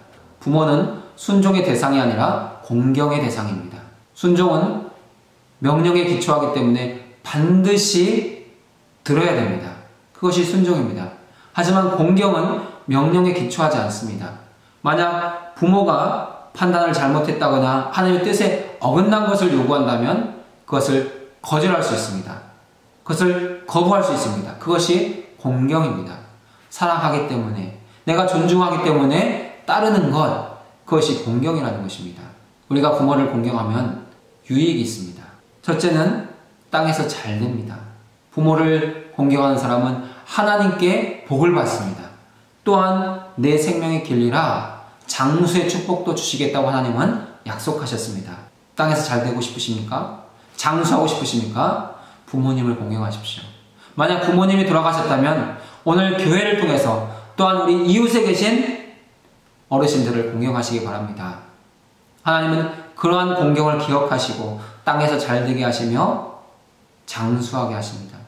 부모는 순종의 대상이 아니라 공경의 대상입니다. 순종은 명령에 기초하기 때문에 반드시 들어야 됩니다. 그것이 순종입니다. 하지만 공경은 명령에 기초하지 않습니다. 만약 부모가 판단을 잘못했다거나 하나님의 뜻에 어긋난 것을 요구한다면 그것을 거절할 수 있습니다. 그것을 거부할 수 있습니다. 그것이 공경입니다. 사랑하기 때문에, 내가 존중하기 때문에 따르는 것, 그것이 공경이라는 것입니다. 우리가 부모를 공경하면 유익이 있습니다. 첫째는 땅에서 잘 됩니다. 부모를 공경하는 사람은 하나님께 복을 받습니다. 또한 내 생명의 길이라 장수의 축복도 주시겠다고 하나님은 약속하셨습니다. 땅에서 잘 되고 싶으십니까? 장수하고 싶으십니까? 부모님을 공경하십시오. 만약 부모님이 돌아가셨다면 오늘 교회를 통해서 또한 우리 이웃에 계신 어르신들을 공경하시기 바랍니다. 하나님은 그러한 공경을 기억하시고 땅에서 잘 되게 하시며 장수하게 하십니다.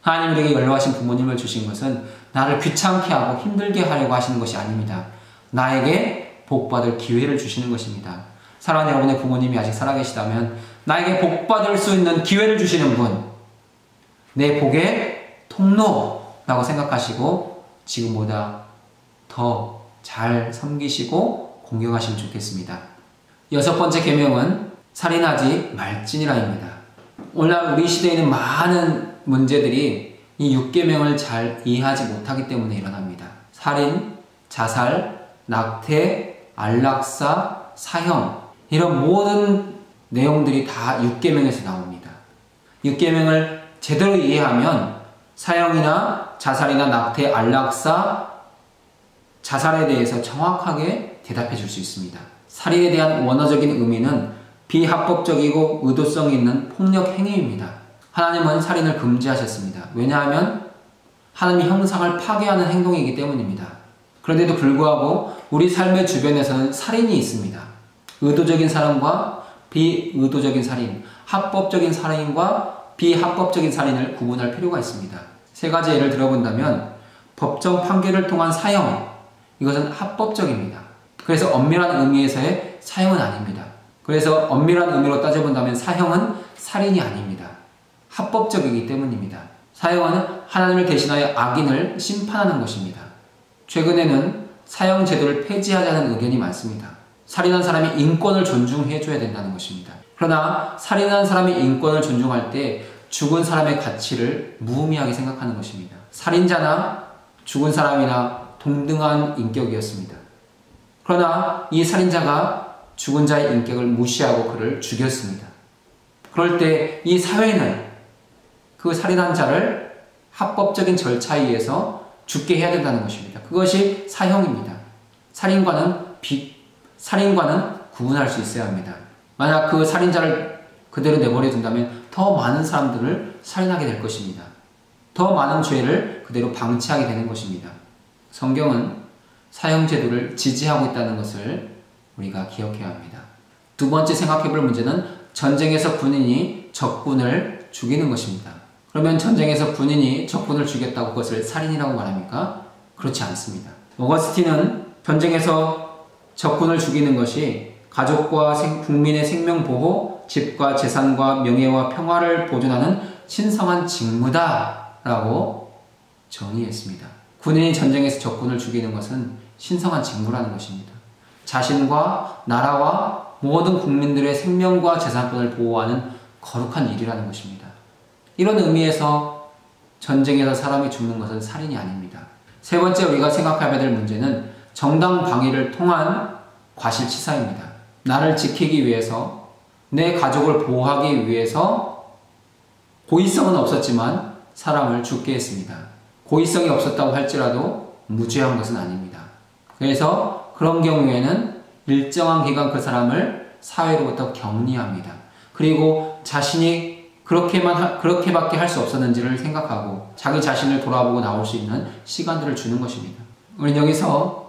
하나님 우리에게 연로하신 부모님을 주신 것은 나를 귀찮게 하고 힘들게 하려고 하시는 것이 아닙니다. 나에게 복받을 기회를 주시는 것입니다. 사랑하는 여러분의 부모님이 아직 살아계시다면 나에게 복받을 수 있는 기회를 주시는 분, 내 복의 통로라고 생각하시고 지금보다 더 잘 섬기시고 공경하시면 좋겠습니다. 6번째 계명은 살인하지 말지니라입니다. 오늘날 우리 시대에 있는 많은 문제들이 이 6계명을 잘 이해하지 못하기 때문에 일어납니다. 살인, 자살, 낙태, 안락사, 사형, 이런 모든 내용들이 다 6계명에서 나옵니다. 6계명을 제대로 이해하면 사형이나 자살이나 낙태, 안락사, 자살에 대해서 정확하게 대답해 줄 수 있습니다. 살인에 대한 원어적인 의미는 비합법적이고 의도성 있는 폭력 행위입니다. 하나님은 살인을 금지하셨습니다. 왜냐하면 하나님의 형상을 파괴하는 행동이기 때문입니다. 그런데도 불구하고 우리 삶의 주변에서는 살인이 있습니다. 의도적인 살인과 비의도적인 살인, 합법적인 살인과 비합법적인 살인을 구분할 필요가 있습니다. 세 가지 예를 들어본다면 법정 판결을 통한 사형, 이것은 합법적입니다. 그래서 엄밀한 의미에서의 사형은 아닙니다. 그래서 엄밀한 의미로 따져본다면 사형은 살인이 아닙니다. 합법적이기 때문입니다. 사형은 하나님을 대신하여 악인을 심판하는 것입니다. 최근에는 사형 제도를 폐지하자는 의견이 많습니다. 살인한 사람이 인권을 존중해줘야 된다는 것입니다. 그러나 살인한 사람의 인권을 존중할 때 죽은 사람의 가치를 무의미하게 생각하는 것입니다. 살인자나 죽은 사람이나 동등한 인격이었습니다. 그러나 이 살인자가 죽은 자의 인격을 무시하고 그를 죽였습니다. 그럴 때 이 사회는 그 살인한 자를 합법적인 절차에 의해서 죽게 해야 된다는 것입니다. 그것이 사형입니다. 살인과는 구분할 수 있어야 합니다. 만약 그 살인자를 그대로 내버려 둔다면 더 많은 사람들을 살인하게 될 것입니다. 더 많은 죄를 그대로 방치하게 되는 것입니다. 성경은 사형제도를 지지하고 있다는 것을 우리가 기억해야 합니다. 두 번째 생각해볼 문제는 전쟁에서 군인이 적군을 죽이는 것입니다. 그러면 전쟁에서 군인이 적군을 죽였다고 그것을 살인이라고 말합니까? 그렇지 않습니다. 오거스틴은 전쟁에서 적군을 죽이는 것이 가족과 국민의 생명 보호, 집과 재산과 명예와 평화를 보존하는 신성한 직무다라고 정의했습니다. 군인이 전쟁에서 적군을 죽이는 것은 신성한 직무라는 것입니다. 자신과 나라와 모든 국민들의 생명과 재산권을 보호하는 거룩한 일이라는 것입니다. 이런 의미에서 전쟁에서 사람이 죽는 것은 살인이 아닙니다. 세 번째 우리가 생각해야 될 문제는 정당 방위를 통한 과실치사입니다. 나를 지키기 위해서, 내 가족을 보호하기 위해서 고의성은 없었지만 사람을 죽게 했습니다. 고의성이 없었다고 할지라도 무죄한 것은 아닙니다. 그래서 그런 경우에는 일정한 기간 그 사람을 사회로부터 격리합니다. 그리고 자신이 그렇게밖에 할 수 없었는지를 생각하고 자기 자신을 돌아보고 나올 수 있는 시간들을 주는 것입니다. 우리는 여기서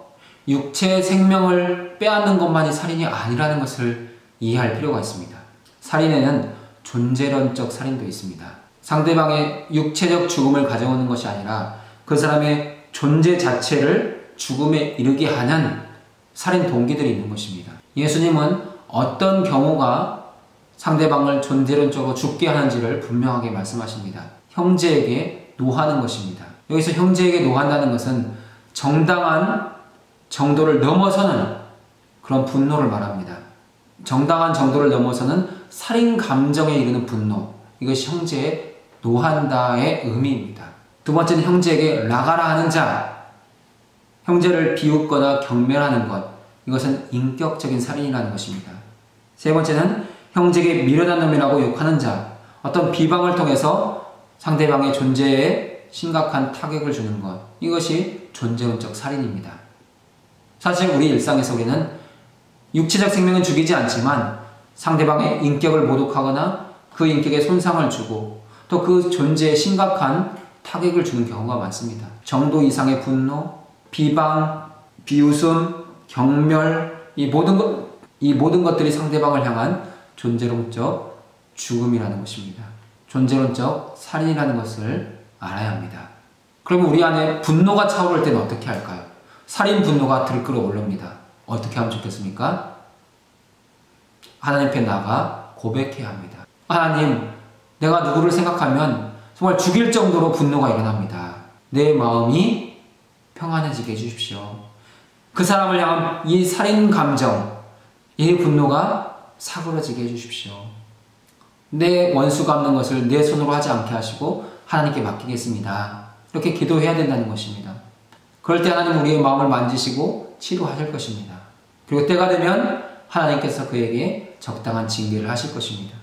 육체의 생명을 빼앗는 것만이 살인이 아니라는 것을 이해할 필요가 있습니다. 살인에는 존재론적 살인도 있습니다. 상대방의 육체적 죽음을 가져오는 것이 아니라 그 사람의 존재 자체를 죽음에 이르게 하는 살인 동기들이 있는 것입니다. 예수님은 어떤 경우가 상대방을 존재론적으로 죽게 하는지를 분명하게 말씀하십니다. 형제에게 노하는 것입니다. 여기서 형제에게 노한다는 것은 정당한 정도를 넘어서는 그런 분노를 말합니다. 정당한 정도를 넘어서는 살인 감정에 이르는 분노, 이것이 형제에 노한다의 의미입니다. 두 번째는 형제에게 나가라 하는 자, 형제를 비웃거나 경멸하는 것, 이것은 인격적인 살인이라는 것입니다. 세 번째는 형제에게 미련한 놈이라고 욕하는 자, 어떤 비방을 통해서 상대방의 존재에 심각한 타격을 주는 것, 이것이 존재론적 살인입니다. 사실 우리 일상에서 우리는 육체적 생명은 죽이지 않지만 상대방의 인격을 모독하거나 그 인격에 손상을 주고 또 그 존재에 심각한 타격을 주는 경우가 많습니다. 정도 이상의 분노, 비방, 비웃음, 경멸, 이 모든 것들이 상대방을 향한 존재론적 죽음이라는 것입니다. 존재론적 살인이라는 것을 알아야 합니다. 그러면 우리 안에 분노가 차오를 때는 어떻게 할까요? 살인 분노가 들끓어 오릅니다. 어떻게 하면 좋겠습니까? 하나님 앞에 나가 고백해야 합니다. 하나님, 내가 누구를 생각하면 정말 죽일 정도로 분노가 일어납니다. 내 마음이 평안해지게 해주십시오. 그 사람을 향한 이 살인 감정, 이 분노가 사그러지게 해주십시오. 내 원수 갚는 것을 내 손으로 하지 않게 하시고 하나님께 맡기겠습니다. 이렇게 기도해야 된다는 것입니다. 그럴 때 하나님 우리의 마음을 만지시고 치료하실 것입니다. 그리고 때가 되면 하나님께서 그에게 적당한 징계를 하실 것입니다.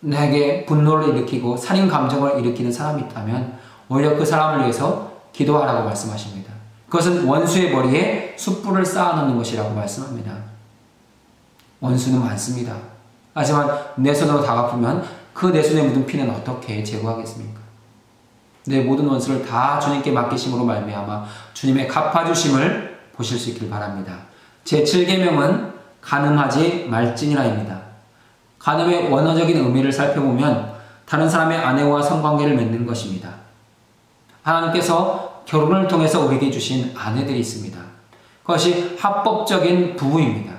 내게 분노를 일으키고 살인 감정을 일으키는 사람이 있다면 오히려 그 사람을 위해서 기도하라고 말씀하십니다. 그것은 원수의 머리에 숯불을 쌓아놓는 것이라고 말씀합니다. 원수는 많습니다. 하지만 내 손으로 다 갚으면 그 내 손에 묻은 피는 어떻게 제거하겠습니까? 내 모든 원수를 다 주님께 맡기심으로 말미암아 주님의 갚아주심을 보실 수 있길 바랍니다. 제7계명은 간음하지 말지니라입니다. 간음의 원어적인 의미를 살펴보면 다른 사람의 아내와 성관계를 맺는 것입니다. 하나님께서 결혼을 통해서 우리에게 주신 아내들이 있습니다. 그것이 합법적인 부부입니다.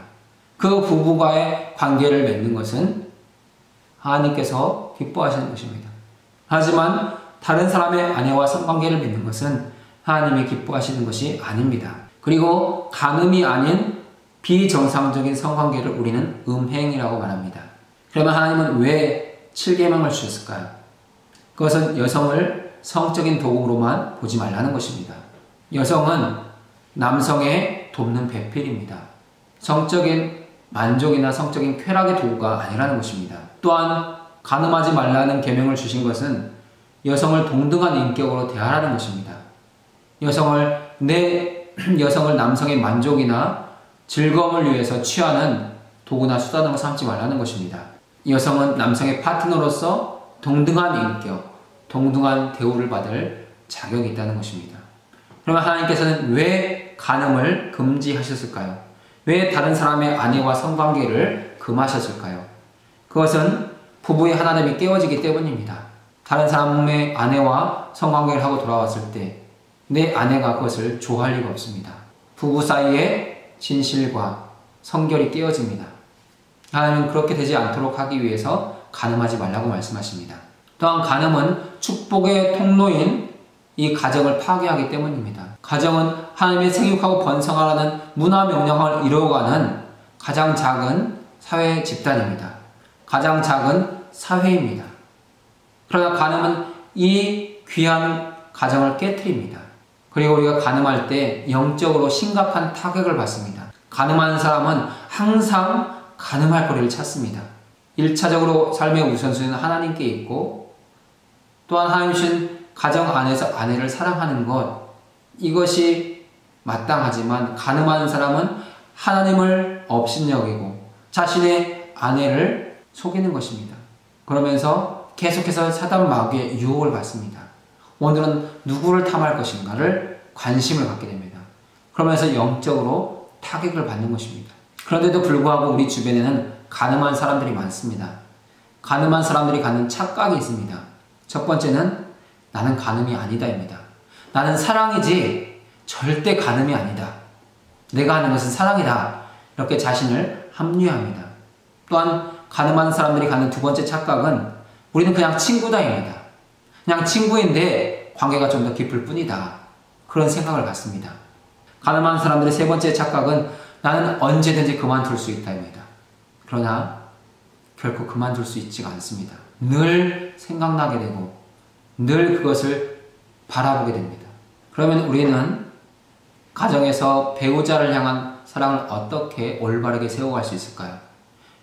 그 부부와의 관계를 맺는 것은 하나님께서 기뻐하시는 것입니다. 하지만 다른 사람의 아내와 성관계를 맺는 것은 하나님이 기뻐하시는 것이 아닙니다. 그리고 간음이 아닌 비정상적인 성관계를 우리는 음행이라고 말합니다. 그러면 하나님은 왜 7계명을 주셨을까요? 그것은 여성을 성적인 도구로만 보지 말라는 것입니다. 여성은 남성의 돕는 배필입니다. 성적인 만족이나 성적인 쾌락의 도구가 아니라는 것입니다. 또한 간음하지 말라는 계명을 주신 것은 여성을 동등한 인격으로 대하라는 것입니다. 여성을 남성의 만족이나 즐거움을 위해서 취하는 도구나 수단으로 삼지 말라는 것입니다. 여성은 남성의 파트너로서 동등한 인격, 동등한 대우를 받을 자격이 있다는 것입니다. 그러면 하나님께서는 왜 간음을 금지하셨을까요? 왜 다른 사람의 아내와 성관계를 금하셨을까요? 그것은 부부의 하나됨이 깨어지기 때문입니다. 다른 사람의 아내와 성관계를 하고 돌아왔을 때 내 아내가 그것을 좋아할 리가 없습니다. 부부 사이에 진실과 성결이 깨어집니다. 하나님은 그렇게 되지 않도록 하기 위해서 간음하지 말라고 말씀하십니다. 또한 간음은 축복의 통로인 이 가정을 파괴하기 때문입니다. 가정은 하나님의 생육하고 번성하라는 문화 명령을 이루어가는 가장 작은 사회 집단입니다. 가장 작은 사회입니다. 그러나 간음은 이 귀한 가정을 깨트립니다. 그리고 우리가 간음할 때 영적으로 심각한 타격을 받습니다. 간음하는 사람은 항상 간음할 거리를 찾습니다. 1차적으로 삶의 우선순위는 하나님께 있고, 또한 하나님 주신 가정 안에서 아내를 사랑하는 것, 이것이 마땅하지만 간음하는 사람은 하나님을 업신여기고 자신의 아내를 속이는 것입니다. 그러면서 계속해서 사단 마귀의 유혹을 받습니다. 오늘은 누구를 탐할 것인가를 관심을 갖게 됩니다. 그러면서 영적으로 타격을 받는 것입니다. 그런데도 불구하고 우리 주변에는 간음한 사람들이 많습니다. 간음한 사람들이 갖는 착각이 있습니다. 첫 번째는 나는 간음이 아니다입니다. 나는 사랑이지 절대 간음이 아니다. 내가 하는 것은 사랑이다. 이렇게 자신을 합리화합니다. 또한 간음하는 사람들이 갖는 두 번째 착각은 우리는 그냥 친구다입니다. 그냥 친구인데 관계가 좀 더 깊을 뿐이다. 그런 생각을 갖습니다. 간음하는 사람들의 세 번째 착각은 나는 언제든지 그만둘 수 있다입니다. 그러나 결코 그만둘 수 있지가 않습니다. 늘 생각나게 되고 늘 그것을 바라보게 됩니다. 그러면 우리는 가정에서 배우자를 향한 사랑을 어떻게 올바르게 세워갈 수 있을까요?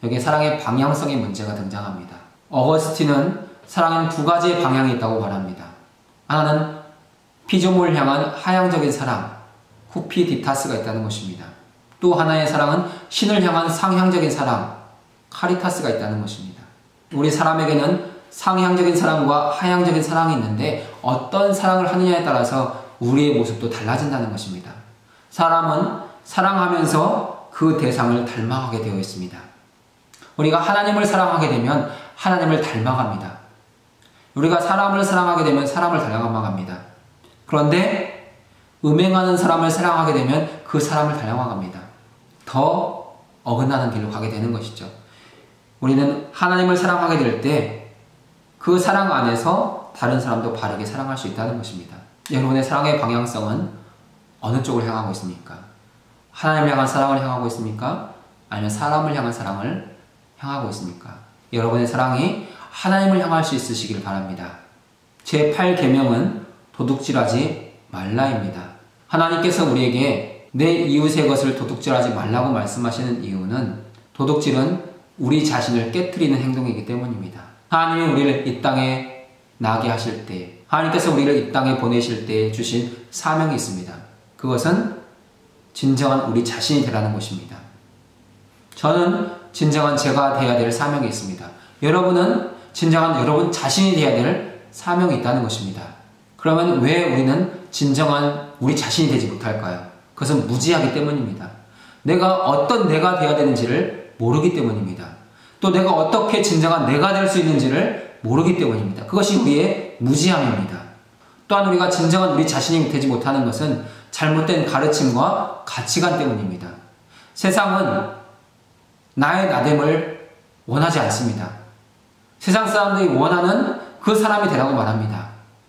여기에 사랑의 방향성의 문제가 등장합니다. 어거스틴은 사랑에는 두 가지의 방향이 있다고 말합니다. 하나는 피조물을 향한 하향적인 사랑, 후피디타스가 있다는 것입니다. 또 하나의 사랑은 신을 향한 상향적인 사랑, 카리타스가 있다는 것입니다. 우리 사람에게는 상향적인 사랑과 하향적인 사랑이 있는데 어떤 사랑을 하느냐에 따라서 우리의 모습도 달라진다는 것입니다. 사람은 사랑하면서 그 대상을 닮아가게 되어 있습니다. 우리가 하나님을 사랑하게 되면 하나님을 닮아갑니다. 우리가 사람을 사랑하게 되면 사람을 닮아갑니다. 그런데 음행하는 사람을 사랑하게 되면 그 사람을 닮아갑니다. 더 어긋나는 길로 가게 되는 것이죠. 우리는 하나님을 사랑하게 될 때 그 사랑 안에서 다른 사람도 바르게 사랑할 수 있다는 것입니다. 여러분의 사랑의 방향성은 어느 쪽을 향하고 있습니까? 하나님을 향한 사랑을 향하고 있습니까? 아니면 사람을 향한 사랑을 향하고 있습니까? 여러분의 사랑이 하나님을 향할 수 있으시길 바랍니다. 제8계명은 도둑질하지 말라입니다. 하나님께서 우리에게 내 이웃의 것을 도둑질하지 말라고 말씀하시는 이유는 도둑질은 우리 자신을 깨트리는 행동이기 때문입니다. 하나님이 우리를 이 땅에 나게 하실 때, 하나님께서 우리를 이 땅에 보내실 때 주신 사명이 있습니다. 그것은 진정한 우리 자신이 되라는 것입니다. 저는 진정한 제가 되어야 될 사명이 있습니다. 여러분은 진정한 여러분 자신이 되어야 될 사명이 있다는 것입니다. 그러면 왜 우리는 진정한 우리 자신이 되지 못할까요? 그것은 무지하기 때문입니다. 내가 어떤 내가 되어야 되는지를 모르기 때문입니다. 또 내가 어떻게 진정한 내가 될 수 있는지를 모르기 때문입니다. 그것이 우리의 무지함입니다. 또한 우리가 진정한 우리 자신이 되지 못하는 것은 잘못된 가르침과 가치관 때문입니다. 세상은 나의 나됨을 원하지 않습니다. 세상 사람들이 원하는 그 사람이 되라고 말합니다.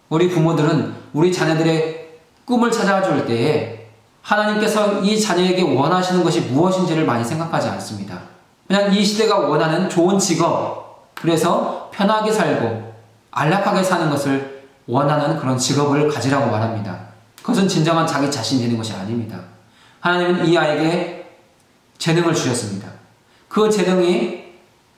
우리 부모들은 우리 자녀들의 꿈을 찾아줄 때에 하나님께서 이 자녀에게 원하시는 것이 무엇인지를 많이 생각하지 않습니다. 그냥 이 시대가 원하는 좋은 직업, 그래서 편하게 살고 안락하게 사는 것을 원하는 그런 직업을 가지라고 말합니다. 그것은 진정한 자기 자신이 되는 것이 아닙니다. 하나님은 이 아이에게 재능을 주셨습니다. 그 재능이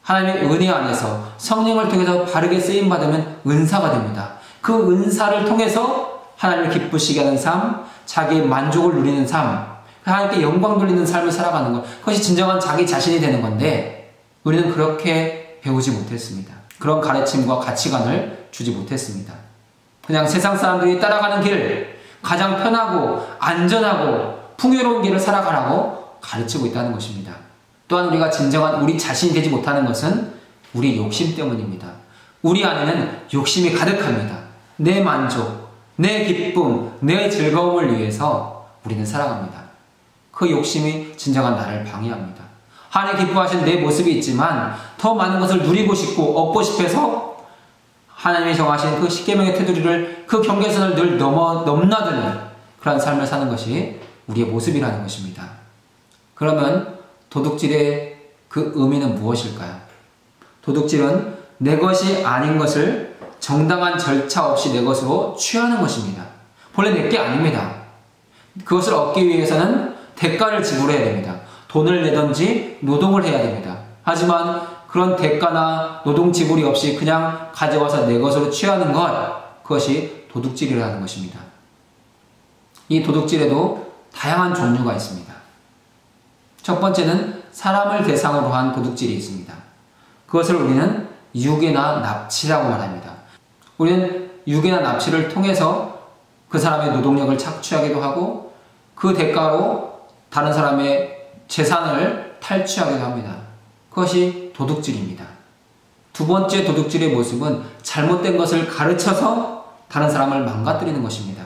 하나님의 은혜 안에서 성령을 통해서 바르게 쓰임받으면 은사가 됩니다. 그 은사를 통해서 하나님을 기쁘시게 하는 삶, 자기의 만족을 누리는 삶, 하나님께 영광 돌리는 삶을 살아가는 것, 그것이 진정한 자기 자신이 되는 건데 우리는 그렇게 배우지 못했습니다. 그런 가르침과 가치관을 주지 못했습니다. 그냥 세상 사람들이 따라가는 길, 가장 편하고 안전하고 풍요로운 길을 살아가라고 가르치고 있다는 것입니다. 또한 우리가 진정한 우리 자신이 되지 못하는 것은 우리 욕심 때문입니다. 우리 안에는 욕심이 가득합니다. 내 만족, 내 기쁨, 내 즐거움을 위해서 우리는 살아갑니다. 그 욕심이 진정한 나를 방해합니다. 하나님 기뻐하시는 내 모습이 있지만 더 많은 것을 누리고 싶고 얻고 싶어서 하나님이 정하신 그 십계명의 테두리를, 그 경계선을 늘 넘나드는 그런 삶을 사는 것이 우리의 모습이라는 것입니다. 그러면 도둑질의 그 의미는 무엇일까요? 도둑질은 내 것이 아닌 것을 정당한 절차 없이 내 것으로 취하는 것입니다. 본래 내 게 아닙니다. 그것을 얻기 위해서는 대가를 지불해야 됩니다. 돈을 내든지 노동을 해야 됩니다. 하지만 그런 대가나 노동 지불이 없이 그냥 가져와서 내 것으로 취하는 것, 그것이 도둑질이라는 것입니다. 이 도둑질에도 다양한 종류가 있습니다. 첫 번째는 사람을 대상으로 한 도둑질이 있습니다. 그것을 우리는 유괴나 납치라고 말합니다. 우리는 유괴나 납치를 통해서 그 사람의 노동력을 착취하기도 하고 그 대가로 다른 사람의 재산을 탈취하기도 합니다. 그것이 도둑질입니다. 두 번째 도둑질의 모습은 잘못된 것을 가르쳐서 다른 사람을 망가뜨리는 것입니다.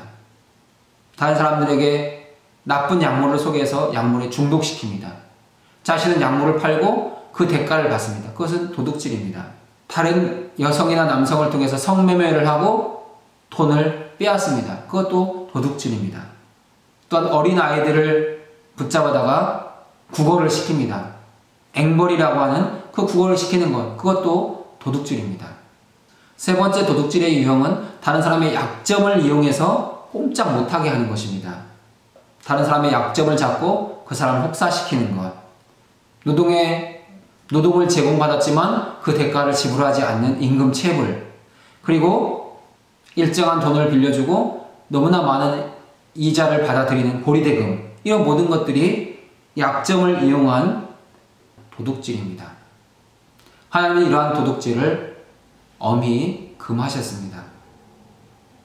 다른 사람들에게 나쁜 약물을 소개해서 약물에 중독시킵니다. 자신은 약물을 팔고 그 대가를 받습니다. 그것은 도둑질입니다. 다른 여성이나 남성을 통해서 성매매를 하고 돈을 빼앗습니다. 그것도 도둑질입니다. 또한 어린 아이들을 붙잡아다가 국어를 시킵니다. 앵벌이라고 하는 그 국어를 시키는 것, 그것도 도둑질입니다. 세 번째 도둑질의 유형은 다른 사람의 약점을 이용해서 꼼짝 못하게 하는 것입니다. 다른 사람의 약점을 잡고 그 사람을 혹사시키는 것. 노동을 제공받았지만 그 대가를 지불하지 않는 임금체불. 그리고 일정한 돈을 빌려주고 너무나 많은 이자를 받아들이는 고리대금. 이런 모든 것들이 약점을 이용한 도둑질입니다. 하나님은 이러한 도둑질을 엄히 금하셨습니다.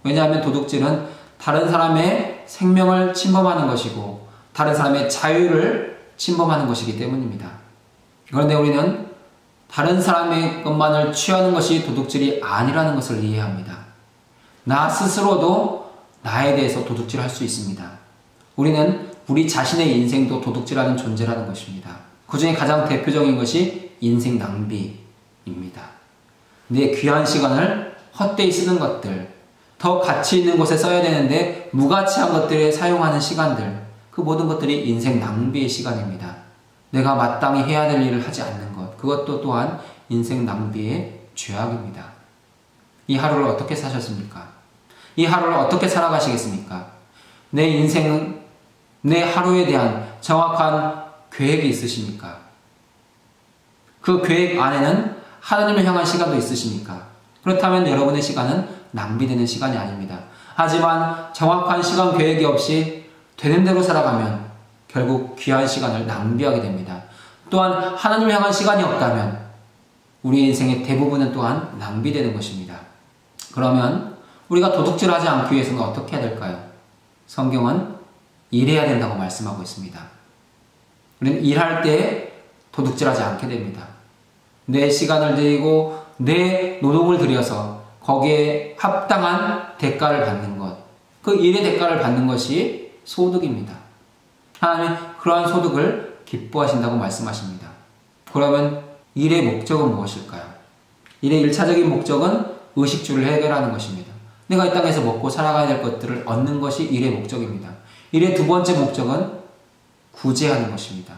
왜냐하면 도둑질은 다른 사람의 생명을 침범하는 것이고 다른 사람의 자유를 침범하는 것이기 때문입니다. 그런데 우리는 다른 사람의 것만을 취하는 것이 도둑질이 아니라는 것을 이해합니다. 나 스스로도 나에 대해서 도둑질할 수 있습니다. 우리는 우리 자신의 인생도 도둑질하는 존재라는 것입니다. 그 중에 가장 대표적인 것이 인생 낭비입니다. 내 귀한 시간을 헛되이 쓰는 것들, 더 가치 있는 곳에 써야 되는데 무가치한 것들에 사용하는 시간들, 그 모든 것들이 인생 낭비의 시간입니다. 내가 마땅히 해야 될 일을 하지 않는 것, 그것도 또한 인생 낭비의 죄악입니다. 이 하루를 어떻게 사셨습니까? 이 하루를 어떻게 살아가시겠습니까? 내 인생은, 내 하루에 대한 정확한 계획이 있으십니까? 그 계획 안에는 하나님을 향한 시간도 있으십니까? 그렇다면 여러분의 시간은 낭비되는 시간이 아닙니다. 하지만 정확한 시간 계획이 없이 되는 대로 살아가면 결국 귀한 시간을 낭비하게 됩니다. 또한 하나님을 향한 시간이 없다면 우리 인생의 대부분은 또한 낭비되는 것입니다. 그러면 우리가 도둑질하지 않기 위해서는 어떻게 해야 될까요? 성경은 일해야 된다고 말씀하고 있습니다. 우리는 일할 때 도둑질하지 않게 됩니다. 내 시간을 들이고 내 노동을 들여서 거기에 합당한 대가를 받는 것, 그 일의 대가를 받는 것이 소득입니다. 하나님은 그러한 소득을 기뻐하신다고 말씀하십니다. 그러면 일의 목적은 무엇일까요? 일의 1차적인 목적은 의식주를 해결하는 것입니다. 내가 이 땅에서 먹고 살아가야 될 것들을 얻는 것이 일의 목적입니다. 일의 두 번째 목적은 구제하는 것입니다.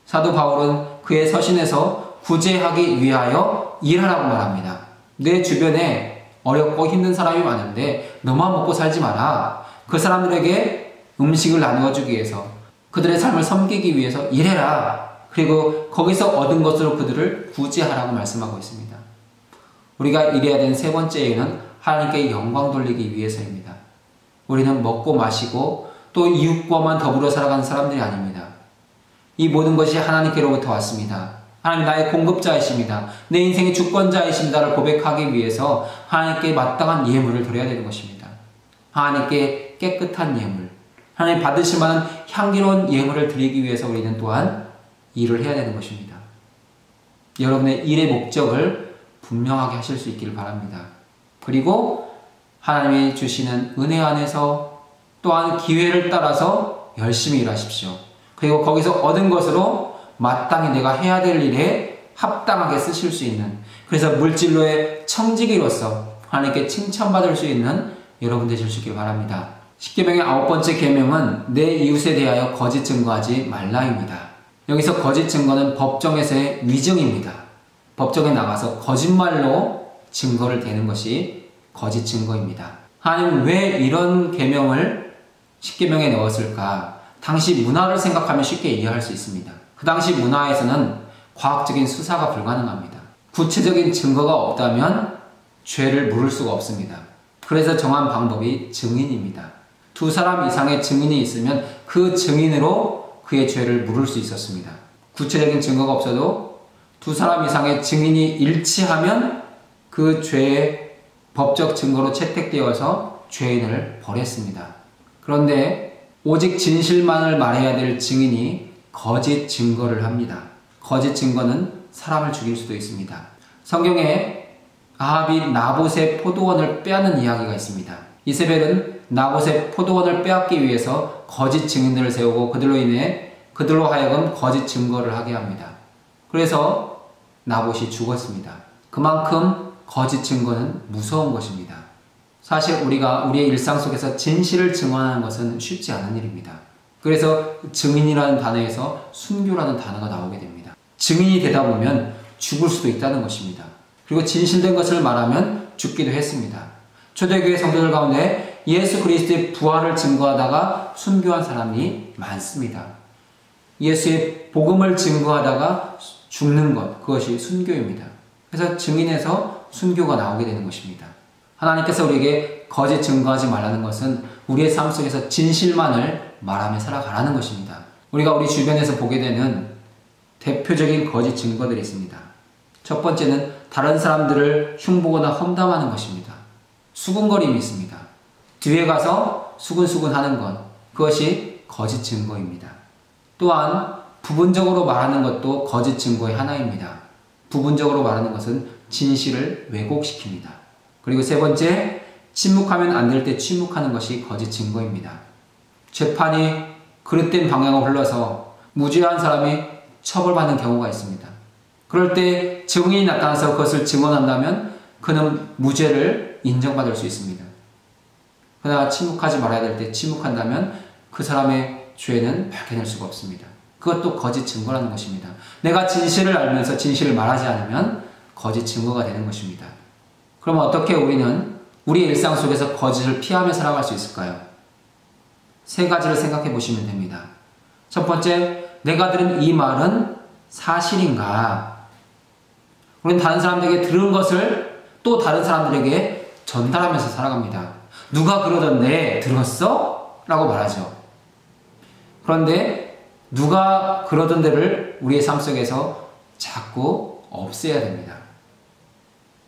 사도 바울은 그의 서신에서 구제하기 위하여 일하라고 말합니다. 내 주변에 어렵고 힘든 사람이 많은데 너만 먹고 살지 마라. 그 사람들에게 음식을 나누어 주기 위해서, 그들의 삶을 섬기기 위해서 일해라. 그리고 거기서 얻은 것으로 그들을 구제하라고 말씀하고 있습니다. 우리가 일해야 되는 세 번째 이유는 하나님께 영광 돌리기 위해서입니다. 우리는 먹고 마시고 또 이웃과만 더불어 살아가는 사람들이 아닙니다. 이 모든 것이 하나님께로부터 왔습니다. 하나님 나의 공급자이십니다. 내 인생의 주권자이십니다를 고백하기 위해서 하나님께 마땅한 예물을 드려야 되는 것입니다. 하나님께 깨끗한 예물, 하나님 받으실 만한 향기로운 예물을 드리기 위해서 우리는 또한 일을 해야 되는 것입니다. 여러분의 일의 목적을 분명하게 하실 수 있기를 바랍니다. 그리고 하나님이 주시는 은혜 안에서 또한 기회를 따라서 열심히 일하십시오. 그리고 거기서 얻은 것으로 마땅히 내가 해야 될 일에 합당하게 쓰실 수 있는, 그래서 물질로의 청지기로서 하나님께 칭찬받을 수 있는 여러분 되실 수 있길 바랍니다. 십계명의 9번째 계명은 내 이웃에 대하여 거짓 증거하지 말라입니다. 여기서 거짓 증거는 법정에서의 위증입니다. 법정에 나가서 거짓말로 증거를 대는 것이 거짓 증거입니다. 하나님은 왜 이런 계명을 십계명에 넣었을까? 당시 문화를 생각하면 쉽게 이해할 수 있습니다. 그 당시 문화에서는 과학적인 수사가 불가능합니다. 구체적인 증거가 없다면 죄를 물을 수가 없습니다. 그래서 정한 방법이 증인입니다. 2사람 이상의 증인이 있으면 그 증인으로 그의 죄를 물을 수 있었습니다. 구체적인 증거가 없어도 2사람 이상의 증인이 일치하면 그 죄의 법적 증거로 채택되어서 죄인을 벌했습니다. 그런데 오직 진실만을 말해야 될 증인이 거짓 증거를 합니다. 거짓 증거는 사람을 죽일 수도 있습니다. 성경에 아합이 나봇의 포도원을 빼앗는 이야기가 있습니다. 이세벨은 나봇의 포도원을 빼앗기 위해서 거짓 증인들을 세우고 그들로 하여금 거짓 증거를 하게 합니다. 그래서 나봇이 죽었습니다. 그만큼 거짓 증거는 무서운 것입니다. 사실 우리가 우리의 일상 속에서 진실을 증언하는 것은 쉽지 않은 일입니다. 그래서 증인이라는 단어에서 순교라는 단어가 나오게 됩니다. 증인이 되다 보면 죽을 수도 있다는 것입니다. 그리고 진실된 것을 말하면 죽기도 했습니다. 초대교회 성도들 가운데 예수 그리스도의 부활을 증거하다가 순교한 사람이 많습니다. 예수의 복음을 증거하다가 죽는 것, 그것이 순교입니다. 그래서 증인에서 순교가 나오게 되는 것입니다. 하나님께서 우리에게 거짓 증거하지 말라는 것은 우리의 삶 속에서 진실만을 말하며 살아가라는 것입니다. 우리가 우리 주변에서 보게 되는 대표적인 거짓 증거들이 있습니다. 첫 번째는 다른 사람들을 흉보거나 험담하는 것입니다. 수군거림이 있습니다. 뒤에 가서 수근수근 하는 것, 그것이 거짓 증거입니다. 또한 부분적으로 말하는 것도 거짓 증거의 하나입니다. 부분적으로 말하는 것은 진실을 왜곡시킵니다. 그리고 세 번째, 침묵하면 안 될 때 침묵하는 것이 거짓 증거입니다. 재판이 그릇된 방향으로 흘러서 무죄한 사람이 처벌받는 경우가 있습니다. 그럴 때 증인이 나타나서 그것을 증언한다면 그는 무죄를 인정받을 수 있습니다. 그러나 침묵하지 말아야 될 때 침묵한다면 그 사람의 죄는 밝혀낼 수가 없습니다. 그것도 거짓 증거라는 것입니다. 내가 진실을 알면서 진실을 말하지 않으면 거짓 증거가 되는 것입니다. 그러면 어떻게 우리는 우리의 일상 속에서 거짓을 피하며 살아갈 수 있을까요? 세 가지를 생각해 보시면 됩니다. 첫 번째, 내가 들은 이 말은 사실인가? 우리는 다른 사람들에게 들은 것을 또 다른 사람들에게 전달하면서 살아갑니다. 누가 그러던데 들었어? 라고 말하죠. 그런데 누가 그러던데를 우리의 삶 속에서 자꾸 없애야 됩니다.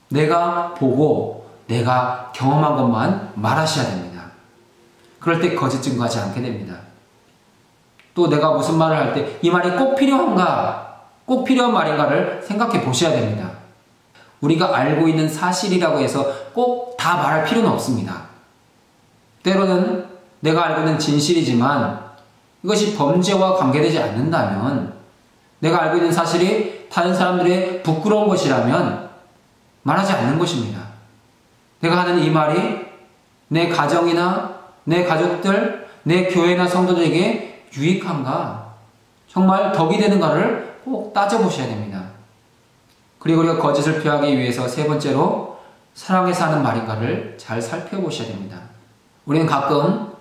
내가 보고 내가 경험한 것만 말하셔야 됩니다. 그럴 때 거짓 증거하지 않게 됩니다. 또 내가 무슨 말을 할 때 이 말이 꼭 필요한가? 꼭 필요한 말인가를 생각해 보셔야 됩니다. 우리가 알고 있는 사실이라고 해서 꼭 다 말할 필요는 없습니다. 때로는 내가 알고 있는 진실이지만 이것이 범죄와 관계되지 않는다면, 내가 알고 있는 사실이 다른 사람들의 부끄러운 것이라면 말하지 않는 것입니다. 내가 하는 이 말이 내 가정이나 내 가족들, 내 교회나 성도들에게 유익한가? 정말 덕이 되는가를 꼭 따져보셔야 됩니다. 그리고 우리가 거짓을 피하기 위해서 세 번째로 사랑해서 하는 말인가를 잘 살펴보셔야 됩니다. 우리는 가끔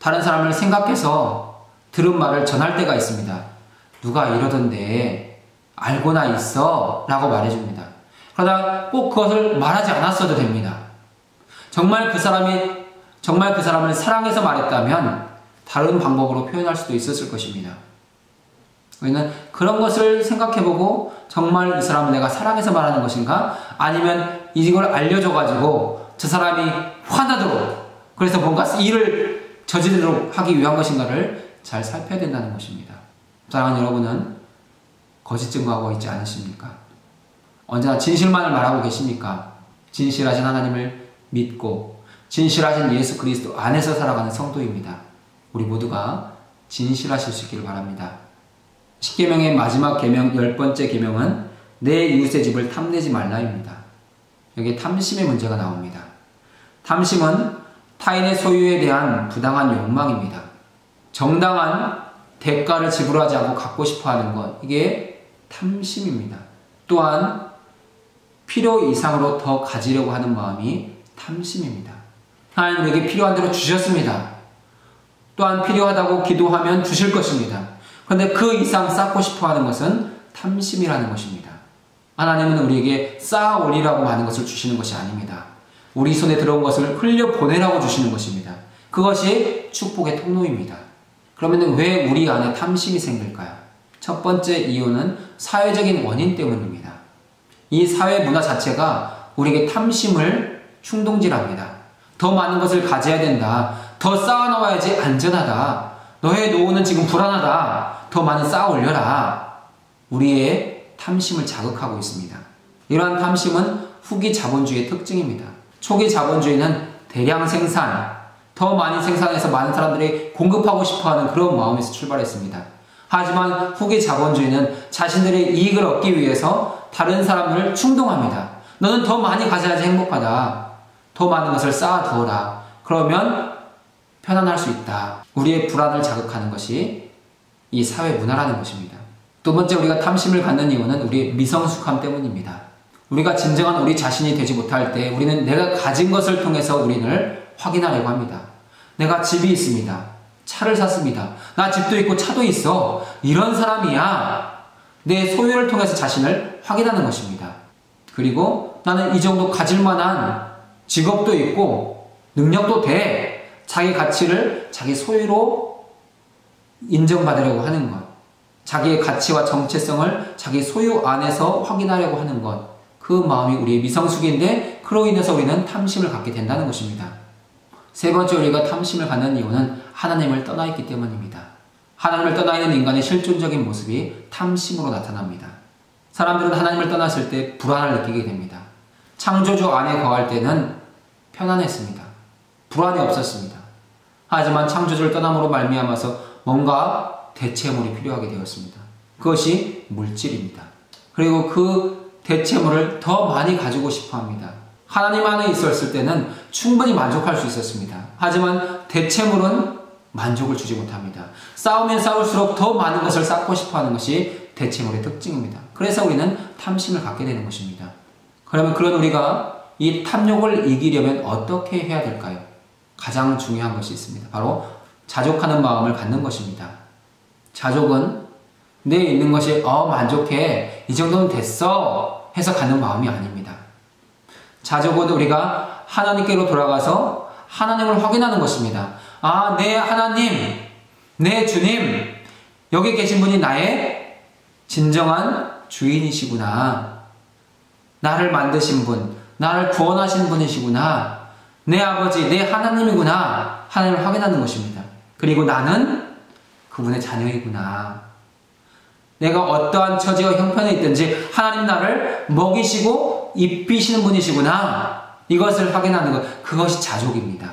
다른 사람을 생각해서 들은 말을 전할 때가 있습니다. 누가 이러던데 알고나 있어? 라고 말해줍니다. 그러다 꼭 그것을 말하지 않았어도 됩니다. 정말 그 사람을 사랑해서 말했다면 다른 방법으로 표현할 수도 있었을 것입니다. 우리는 그런 것을 생각해보고 정말 이 사람을 내가 사랑해서 말하는 것인가? 아니면 이걸 알려줘가지고 저 사람이 화나도록, 그래서 뭔가 일을 저지르도록 하기 위한 것인가를 잘 살펴야 된다는 것입니다. 사랑하는 여러분은 거짓 증거하고 있지 않으십니까? 언제나 진실만을 말하고 계십니까? 진실하신 하나님을 믿고 진실하신 예수 그리스도 안에서 살아가는 성도입니다. 우리 모두가 진실하실 수 있기를 바랍니다. 10계명의 마지막 계명 10번째 계명은 내 이웃의 집을 탐내지 말라입니다. 여기에 탐심의 문제가 나옵니다. 탐심은 타인의 소유에 대한 부당한 욕망입니다. 정당한 대가를 지불하지 않고 갖고 싶어하는 것, 이게 탐심입니다. 또한 필요 이상으로 더 가지려고 하는 마음이 탐심입니다. 하나님 우리에게 필요한 대로 주셨습니다. 또한 필요하다고 기도하면 주실 것입니다. 그런데 그 이상 쌓고 싶어하는 것은 탐심이라는 것입니다. 하나님은 우리에게 쌓아 올리라고 하는 것을 주시는 것이 아닙니다. 우리 손에 들어온 것을 흘려보내라고 주시는 것입니다. 그것이 축복의 통로입니다. 그러면 왜 우리 안에 탐심이 생길까요? 첫 번째 이유는 사회적인 원인 때문입니다. 이 사회 문화 자체가 우리에게 탐심을 충동질합니다. 더 많은 것을 가져야 된다. 더 쌓아놓아야지 안전하다. 너의 노후는 지금 불안하다. 더 많이 쌓아 올려라. 우리의 탐심을 자극하고 있습니다. 이러한 탐심은 후기 자본주의의 특징입니다. 초기 자본주의는 대량 생산, 더 많이 생산해서 많은 사람들이 공급하고 싶어하는 그런 마음에서 출발했습니다. 하지만 후기 자본주의는 자신들의 이익을 얻기 위해서 다른 사람을 충동합니다. 너는 더 많이 가져야지 행복하다. 더 많은 것을 쌓아두어라. 그러면 편안할 수 있다. 우리의 불안을 자극하는 것이 이 사회 문화라는 것입니다. 두 번째, 우리가 탐심을 갖는 이유는 우리의 미성숙함 때문입니다. 우리가 진정한 우리 자신이 되지 못할 때 우리는 내가 가진 것을 통해서 우리를 확인하려고 합니다. 내가 집이 있습니다. 차를 샀습니다. 나 집도 있고 차도 있어. 이런 사람이야. 내 소유를 통해서 자신을 확인하는 것입니다. 그리고 나는 이 정도 가질 만한 직업도 있고 능력도 돼. 자기 가치를 자기 소유로 인정받으려고 하는 것. 자기의 가치와 정체성을 자기 소유 안에서 확인하려고 하는 것. 그 마음이 우리의 미성숙인데 그로 인해서 우리는 탐심을 갖게 된다는 것입니다. 세 번째, 우리가 탐심을 갖는 이유는 하나님을 떠나 있기 때문입니다. 하나님을 떠나 있는 인간의 실존적인 모습이 탐심으로 나타납니다. 사람들은 하나님을 떠났을 때 불안을 느끼게 됩니다. 창조주 안에 거할 때는 편안했습니다. 불안이 없었습니다. 하지만 창조주를 떠남으로 말미암아서 뭔가 대체물이 필요하게 되었습니다. 그것이 물질입니다. 그리고 그 대체물을 더 많이 가지고 싶어 합니다. 하나님 안에 있었을 때는 충분히 만족할 수 있었습니다. 하지만 대체물은 만족을 주지 못합니다. 쌓으면 쌓을수록 더 많은 것을 쌓고 싶어 하는 것이 대체물의 특징입니다. 그래서 우리는 탐심을 갖게 되는 것입니다. 그러면 그런 우리가 이 탐욕을 이기려면 어떻게 해야 될까요? 가장 중요한 것이 있습니다. 바로 자족하는 마음을 갖는 것입니다. 자족은 내 있는 것이 만족해, 이 정도는 됐어 해서 갖는 마음이 아닙니다. 자족은 우리가 하나님께로 돌아가서 하나님을 확인하는 것입니다. 아, 내 하나님, 내 주님, 여기 계신 분이 나의 진정한 주인이시구나. 나를 만드신 분, 나를 구원하신 분이시구나. 내 아버지, 내 하나님이구나. 하나님을 확인하는 것입니다. 그리고 나는 그분의 자녀이구나. 내가 어떠한 처지와 형편에 있든지 하나님 나를 먹이시고 입히시는 분이시구나. 이것을 확인하는 것, 그것이 자족입니다.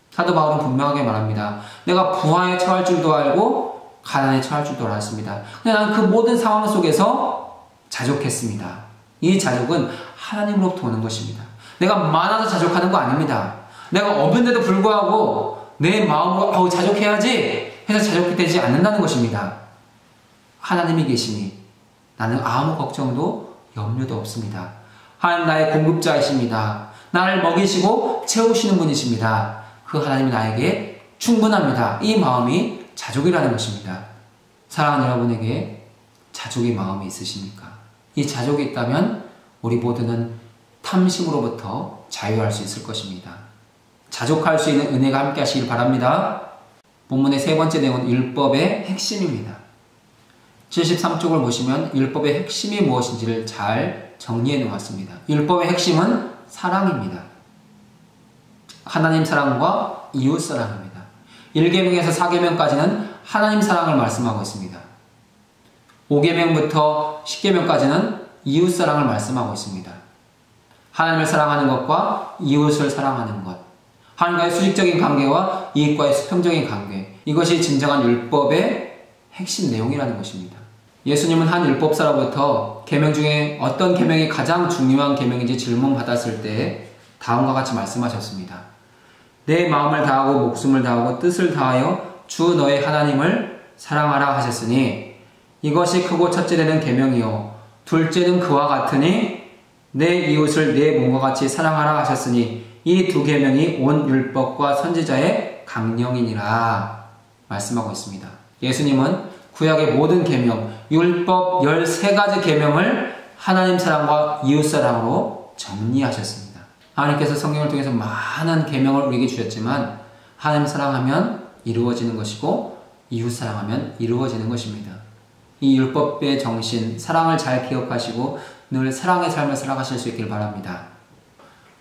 사도 바울은 분명하게 말합니다. 내가 부하에 처할 줄도 알고 가난에 처할 줄도 알았습니다. 근데 나는 그 모든 상황 속에서 자족했습니다. 이 자족은 하나님으로부터 오는 것입니다. 내가 많아서 자족하는 거 아닙니다. 내가 없는데도 불구하고 내 마음으로 자족해야지 해서 자족이 되지 않는다는 것입니다. 하나님이 계시니 나는 아무 걱정도 염려도 없습니다. 하나님 나의 공급자이십니다. 나를 먹이시고 채우시는 분이십니다. 그 하나님이 나에게 충분합니다. 이 마음이 자족이라는 것입니다. 사랑하는 여러분에게 자족의 마음이 있으십니까? 이 자족이 있다면 우리 모두는 탐심으로부터 자유할 수 있을 것입니다. 자족할 수 있는 은혜가 함께 하시길 바랍니다. 본문의 세 번째 내용은 율법의 핵심입니다. 73쪽을 보시면 율법의 핵심이 무엇인지를 잘 정리해 놓았습니다. 율법의 핵심은 사랑입니다. 하나님 사랑과 이웃 사랑입니다. 1계명에서 4계명까지는 하나님 사랑을 말씀하고 있습니다. 5계명부터 10계명까지는 이웃 사랑을 말씀하고 있습니다. 하나님을 사랑하는 것과 이웃을 사랑하는 것, 하나님과의 수직적인 관계와 이웃과의 수평적인 관계, 이것이 진정한 율법의 핵심 내용이라는 것입니다. 예수님은 한 율법사로부터 계명 중에 어떤 계명이 가장 중요한 계명인지 질문받았을 때 다음과 같이 말씀하셨습니다. 내 마음을 다하고 목숨을 다하고 뜻을 다하여 주 너의 하나님을 사랑하라 하셨으니 이것이 크고 첫째 되는 계명이요 둘째는 그와 같으니 내 이웃을 내 몸과 같이 사랑하라 하셨으니 이 두 계명이 온 율법과 선지자의 강령이니라 말씀하고 있습니다. 예수님은 구약의 모든 계명, 율법 13가지 계명을 하나님 사랑과 이웃 사랑으로 정리하셨습니다. 하나님께서 성경을 통해서 많은 계명을 우리에게 주셨지만 하나님 사랑하면 이루어지는 것이고 이웃 사랑하면 이루어지는 것입니다. 이 율법의 정신, 사랑을 잘 기억하시고 늘 사랑의 삶을 살아가실 수 있길 바랍니다.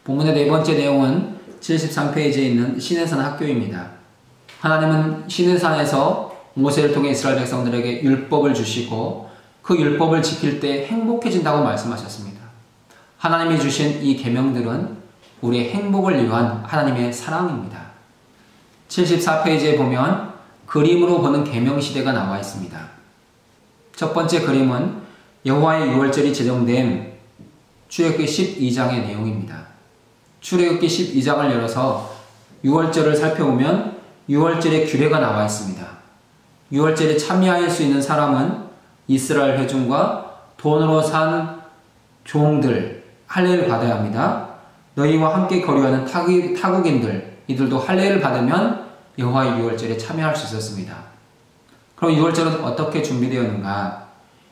본문의 네 번째 내용은 73페이지에 있는 시내산 학교입니다. 하나님은 시내산에서 모세를 통해 이스라엘 백성들에게 율법을 주시고 그 율법을 지킬 때 행복해진다고 말씀하셨습니다. 하나님이 주신 이 계명들은 우리의 행복을 위한 하나님의 사랑입니다. 74페이지에 보면 그림으로 보는 계명 시대가 나와 있습니다. 첫 번째 그림은 여호와의 유월절이 제정된 출애굽기 12장의 내용입니다. 출애굽기 12장을 열어서 유월절을 살펴보면 유월절의 규례가 나와 있습니다. 유월절에 참여할 수 있는 사람은 이스라엘 회중과 돈으로 산 종들 할례를 받아야 합니다. 너희와 함께 거류하는 타국인들 이들도 할례를 받으면 여호와의 유월절에 참여할 수 있었습니다. 그럼 유월절은 어떻게 준비되었는가?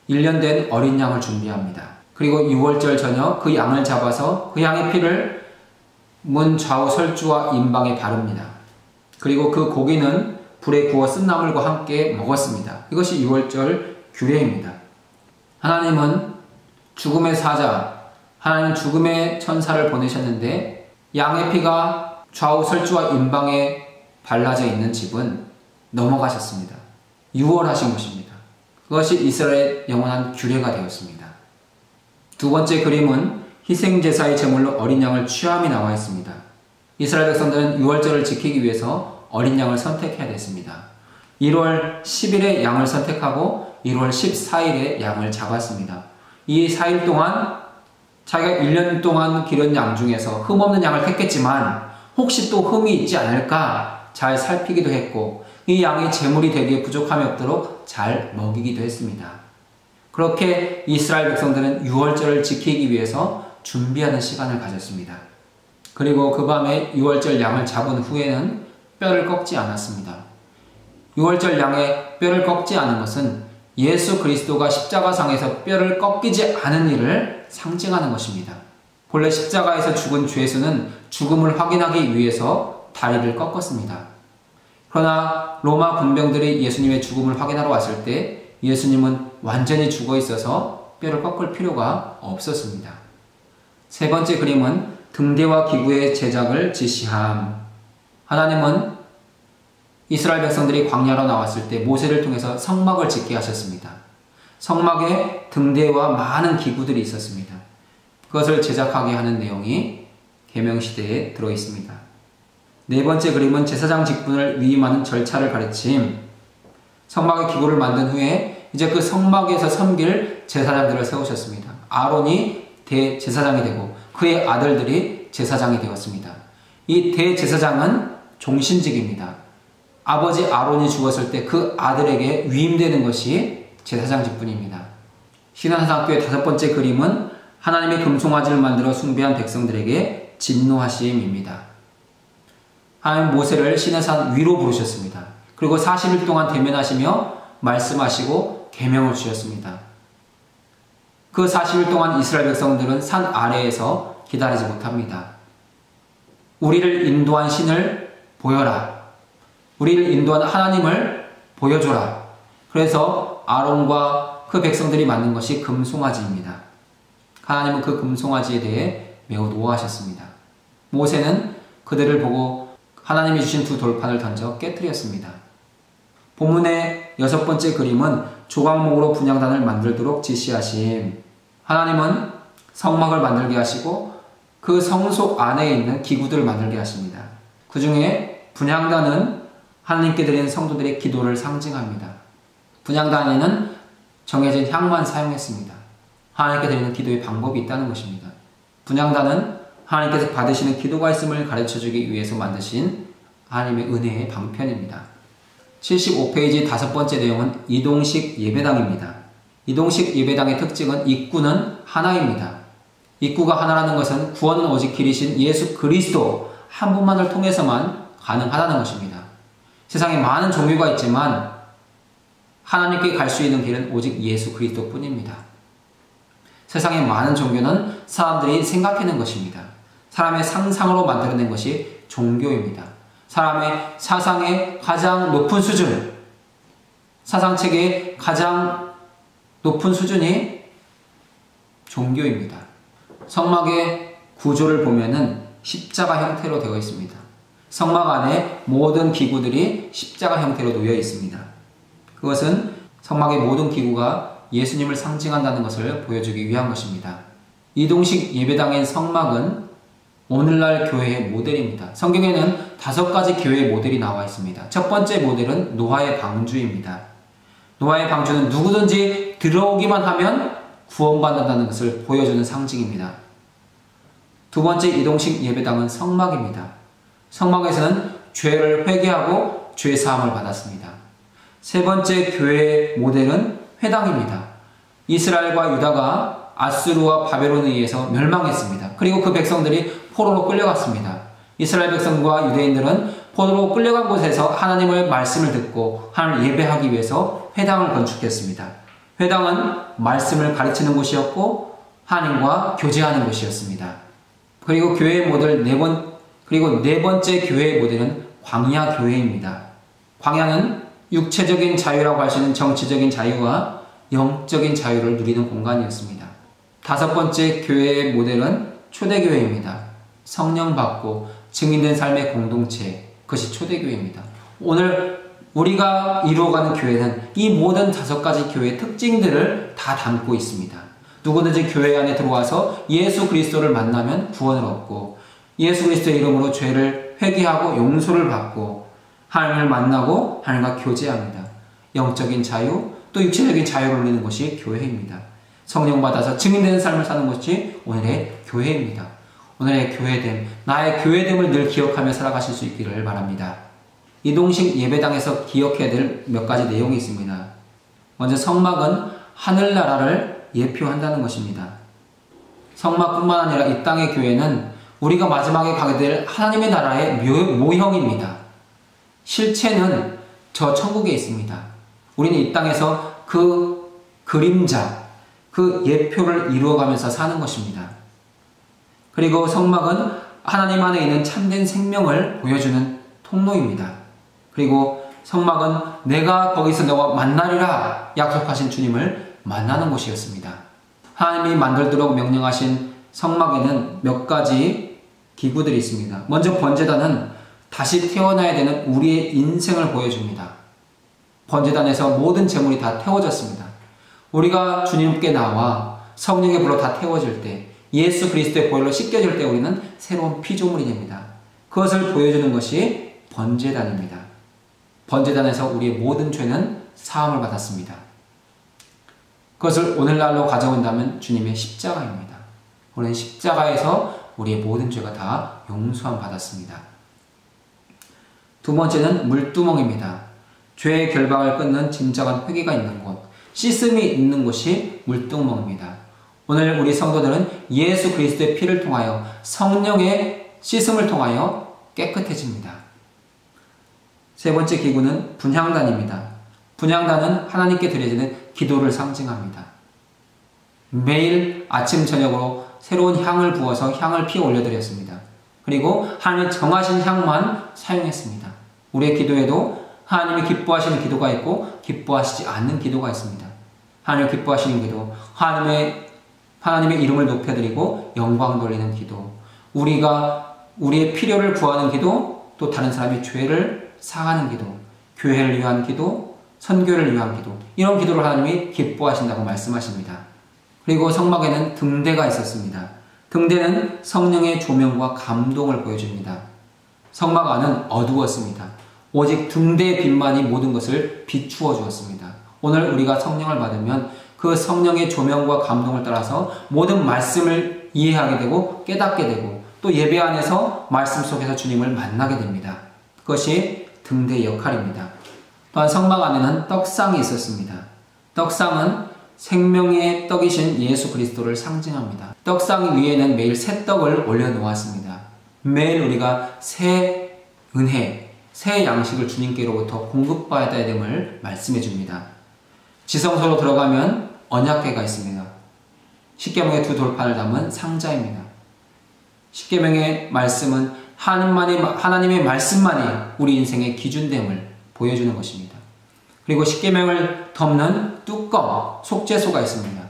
1년 된 어린 양을 준비합니다. 그리고 유월절 저녁 그 양을 잡아서 그 양의 피를 문 좌우 설주와 임방에 바릅니다. 그리고 그 고기는 불에 구워 쓴 나물과 함께 먹었습니다. 이것이 유월절 규례입니다. 하나님은 죽음의 사자, 하나님은 죽음의 천사를 보내셨는데 양의 피가 좌우 설주와 임방에 발라져 있는 집은 넘어가셨습니다. 유월하신 것입니다. 그것이 이스라엘의 영원한 규례가 되었습니다. 두 번째 그림은 희생제사의 제물로 어린 양을 취함이 나와 있습니다. 이스라엘 백성들은 유월절을 지키기 위해서 어린 양을 선택해야 됐습니다. 1월 10일에 양을 선택하고 1월 14일에 양을 잡았습니다. 이 4일 동안 자기가 1년 동안 기른 양 중에서 흠없는 양을 택했지만 혹시 또 흠이 있지 않을까 잘 살피기도 했고 이 양이 제물이 되기에 부족함이 없도록 잘 먹이기도 했습니다. 그렇게 이스라엘 백성들은 유월절을 지키기 위해서 준비하는 시간을 가졌습니다. 그리고 그 밤에 유월절 양을 잡은 후에는 뼈를 꺾지 않았습니다. 유월절 양의 뼈를 꺾지 않은 것은 예수 그리스도가 십자가상에서 뼈를 꺾이지 않은 일을 상징하는 것입니다. 본래 십자가에서 죽은 죄수는 죽음을 확인하기 위해서 다리를 꺾었습니다. 그러나 로마 군병들이 예수님의 죽음을 확인하러 왔을 때 예수님은 완전히 죽어 있어서 뼈를 꺾을 필요가 없었습니다. 세 번째 그림은 등대와 기구의 제작을 지시함. 하나님은 이스라엘 백성들이 광야로 나왔을 때 모세를 통해서 성막을 짓게 하셨습니다. 성막에 등대와 많은 기구들이 있었습니다. 그것을 제작하게 하는 내용이 계명시대에 들어있습니다. 네 번째 그림은 제사장 직분을 위임하는 절차를 가르침. 성막의 기구를 만든 후에 이제 그 성막에서 섬길 제사장들을 세우셨습니다. 아론이 대제사장이 되고 그의 아들들이 제사장이 되었습니다. 이 대제사장은 종신직입니다. 아버지 아론이 죽었을 때 그 아들에게 위임되는 것이 제사장 직분입니다. 신앙사학교의 다섯 번째 그림은 하나님의 금송아지를 만들어 숭배한 백성들에게 진노하심입니다. 하나님 모세를 시내산 위로 부르셨습니다. 그리고 40일 동안 대면하시며 말씀하시고 계명을 주셨습니다. 그 40일 동안 이스라엘 백성들은 산 아래에서 기다리지 못합니다. 우리를 인도한 신을 보여라. 우리를 인도한 하나님을 보여줘라. 그래서 아론과 그 백성들이 만든 것이 금송아지입니다. 하나님은 그 금송아지에 대해 매우 노하셨습니다. 모세는 그들을 보고 하나님이 주신 두 돌판을 던져 깨뜨렸습니다. 본문의 여섯 번째 그림은 조각목으로 분향단을 만들도록 지시하심. 하나님은 성막을 만들게 하시고 그 성소 안에 있는 기구들을 만들게 하십니다. 그 중에 분향단은 하나님께 드리는 성도들의 기도를 상징합니다. 분향단에는 정해진 향만 사용했습니다. 하나님께 드리는 기도의 방법이 있다는 것입니다. 분향단은 하나님께서 받으시는 기도가 있음을 가르쳐주기 위해서 만드신 하나님의 은혜의 방편입니다. 75페이지 5번째 내용은 이동식 예배당입니다. 이동식 예배당의 특징은 입구는 하나입니다. 입구가 하나라는 것은 구원은 오직 길이신 예수 그리스도 한 분만을 통해서만 가능하다는 것입니다. 세상에 많은 종교가 있지만 하나님께 갈 수 있는 길은 오직 예수 그리스도 뿐입니다. 세상의 많은 종교는 사람들이 생각해낸 것입니다. 사람의 상상으로 만들어낸 것이 종교입니다. 사람의 사상의 가장 높은 수준, 사상체계의 가장 높은 수준이 종교입니다. 성막의 구조를 보면은 십자가 형태로 되어 있습니다. 성막 안에 모든 기구들이 십자가 형태로 놓여 있습니다. 그것은 성막의 모든 기구가 예수님을 상징한다는 것을 보여주기 위한 것입니다. 이동식 예배당의 성막은 오늘날 교회의 모델입니다. 성경에는 5가지 교회의 모델이 나와 있습니다. 첫 번째 모델은 노아의 방주입니다. 노아의 방주는 누구든지 들어오기만 하면 구원받는다는 것을 보여주는 상징입니다. 두 번째 이동식 예배당은 성막입니다. 성막에서는 죄를 회개하고 죄 사함을 받았습니다. 세 번째 교회의 모델은 회당입니다. 이스라엘과 유다가 아수르와 바벨론에 의해서 멸망했습니다. 그리고 그 백성들이 포로로 끌려갔습니다. 이스라엘 백성과 유대인들은 포로로 끌려간 곳에서 하나님의 말씀을 듣고 하나님을 예배하기 위해서 회당을 건축했습니다. 회당은 말씀을 가르치는 곳이었고 하나님과 교제하는 곳이었습니다. 그리고 교회의 모델 네 번째 교회의 모델은 광야 교회입니다. 광야는 육체적인 자유라고 할 수 있는 정치적인 자유와 영적인 자유를 누리는 공간이었습니다. 5번째 교회의 모델은 초대교회입니다. 성령 받고 증인된 삶의 공동체, 그것이 초대교회입니다. 오늘 우리가 이루어가는 교회는 이 모든 5가지 교회의 특징들을 다 담고 있습니다. 누구든지 교회 안에 들어와서 예수 그리스도를 만나면 구원을 얻고 예수 그리스도의 이름으로 죄를 회개하고 용서를 받고 하나님을 만나고 하나님과 교제합니다. 영적인 자유, 또 육체적인 자유를 누리는 것이 교회입니다. 성령 받아서 증인되는 삶을 사는 것이 오늘의 교회입니다. 오늘의 교회됨, 나의 교회됨을 늘 기억하며 살아가실 수 있기를 바랍니다. 이동식 예배당에서 기억해야 될 몇 가지 내용이 있습니다. 먼저 성막은 하늘나라를 예표한다는 것입니다. 성막뿐만 아니라 이 땅의 교회는 우리가 마지막에 가게 될 하나님의 나라의 모형입니다. 실체는 저 천국에 있습니다. 우리는 이 땅에서 그 그림자, 그 예표를 이루어가면서 사는 것입니다. 그리고 성막은 하나님 안에 있는 참된 생명을 보여주는 통로입니다. 그리고 성막은 내가 거기서 너와 만나리라 약속하신 주님을 만나는 곳이었습니다. 하나님이 만들도록 명령하신 성막에는 몇 가지 기구들이 있습니다. 먼저 번제단은 다시 태어나야 되는 우리의 인생을 보여줍니다. 번제단에서 모든 재물이 다 태워졌습니다. 우리가 주님께 나와 성령의 불로 다 태워질 때, 예수 그리스도의 보혈로 씻겨질 때 우리는 새로운 피조물이 됩니다. 그것을 보여주는 것이 번제단입니다. 번제단에서 우리의 모든 죄는 사함을 받았습니다. 그것을 오늘날로 가져온다면 주님의 십자가입니다. 우리는 십자가에서 우리의 모든 죄가 다 용서함 받았습니다. 두 번째는 물두멍입니다. 죄의 결박을 끊는 진정한 회개가 있는 곳, 씻음이 있는 곳이 물두멍입니다. 오늘 우리 성도들은 예수 그리스도의 피를 통하여 성령의 씻음을 통하여 깨끗해집니다. 세 번째 기구는 분향단입니다. 분향단은 하나님께 드려지는 기도를 상징합니다. 매일 아침 저녁으로 새로운 향을 부어서 향을 피워 올려드렸습니다. 그리고 하나님의 정하신 향만 사용했습니다. 우리의 기도에도 하나님이 기뻐하시는 기도가 있고 기뻐하시지 않는 기도가 있습니다. 하나님을 기뻐하시는 기도, 하나님의 이름을 높여드리고 영광 돌리는 기도, 우리가 우리의 필요를 구하는 기도, 또 다른 사람의 죄를 사하는 기도, 교회를 위한 기도, 선교를 위한 기도, 이런 기도를 하나님이 기뻐하신다고 말씀하십니다. 그리고 성막에는 등대가 있었습니다. 등대는 성령의 조명과 감동을 보여줍니다. 성막 안은 어두웠습니다. 오직 등대의 빛만이 모든 것을 비추어 주었습니다. 오늘 우리가 성령을 받으면 그 성령의 조명과 감동을 따라서 모든 말씀을 이해하게 되고 깨닫게 되고 또 예배 안에서 말씀 속에서 주님을 만나게 됩니다. 그것이 등대의 역할입니다. 또한 성막 안에는 떡상이 있었습니다. 떡상은 생명의 떡이신 예수 그리스도를 상징합니다. 떡상 위에는 매일 새 떡을 올려놓았습니다. 매일 우리가 새 은혜, 새 양식을 주님께로부터 공급받아야 됨을 말씀해 줍니다. 지성소로 들어가면 언약궤가 있습니다. 십계명의 두 돌판을 담은 상자입니다. 십계명의 말씀은 하나님의 말씀만이 우리 인생의 기준됨을 보여주는 것입니다. 그리고 십계명을 덮는 뚜껑, 속죄소가 있습니다.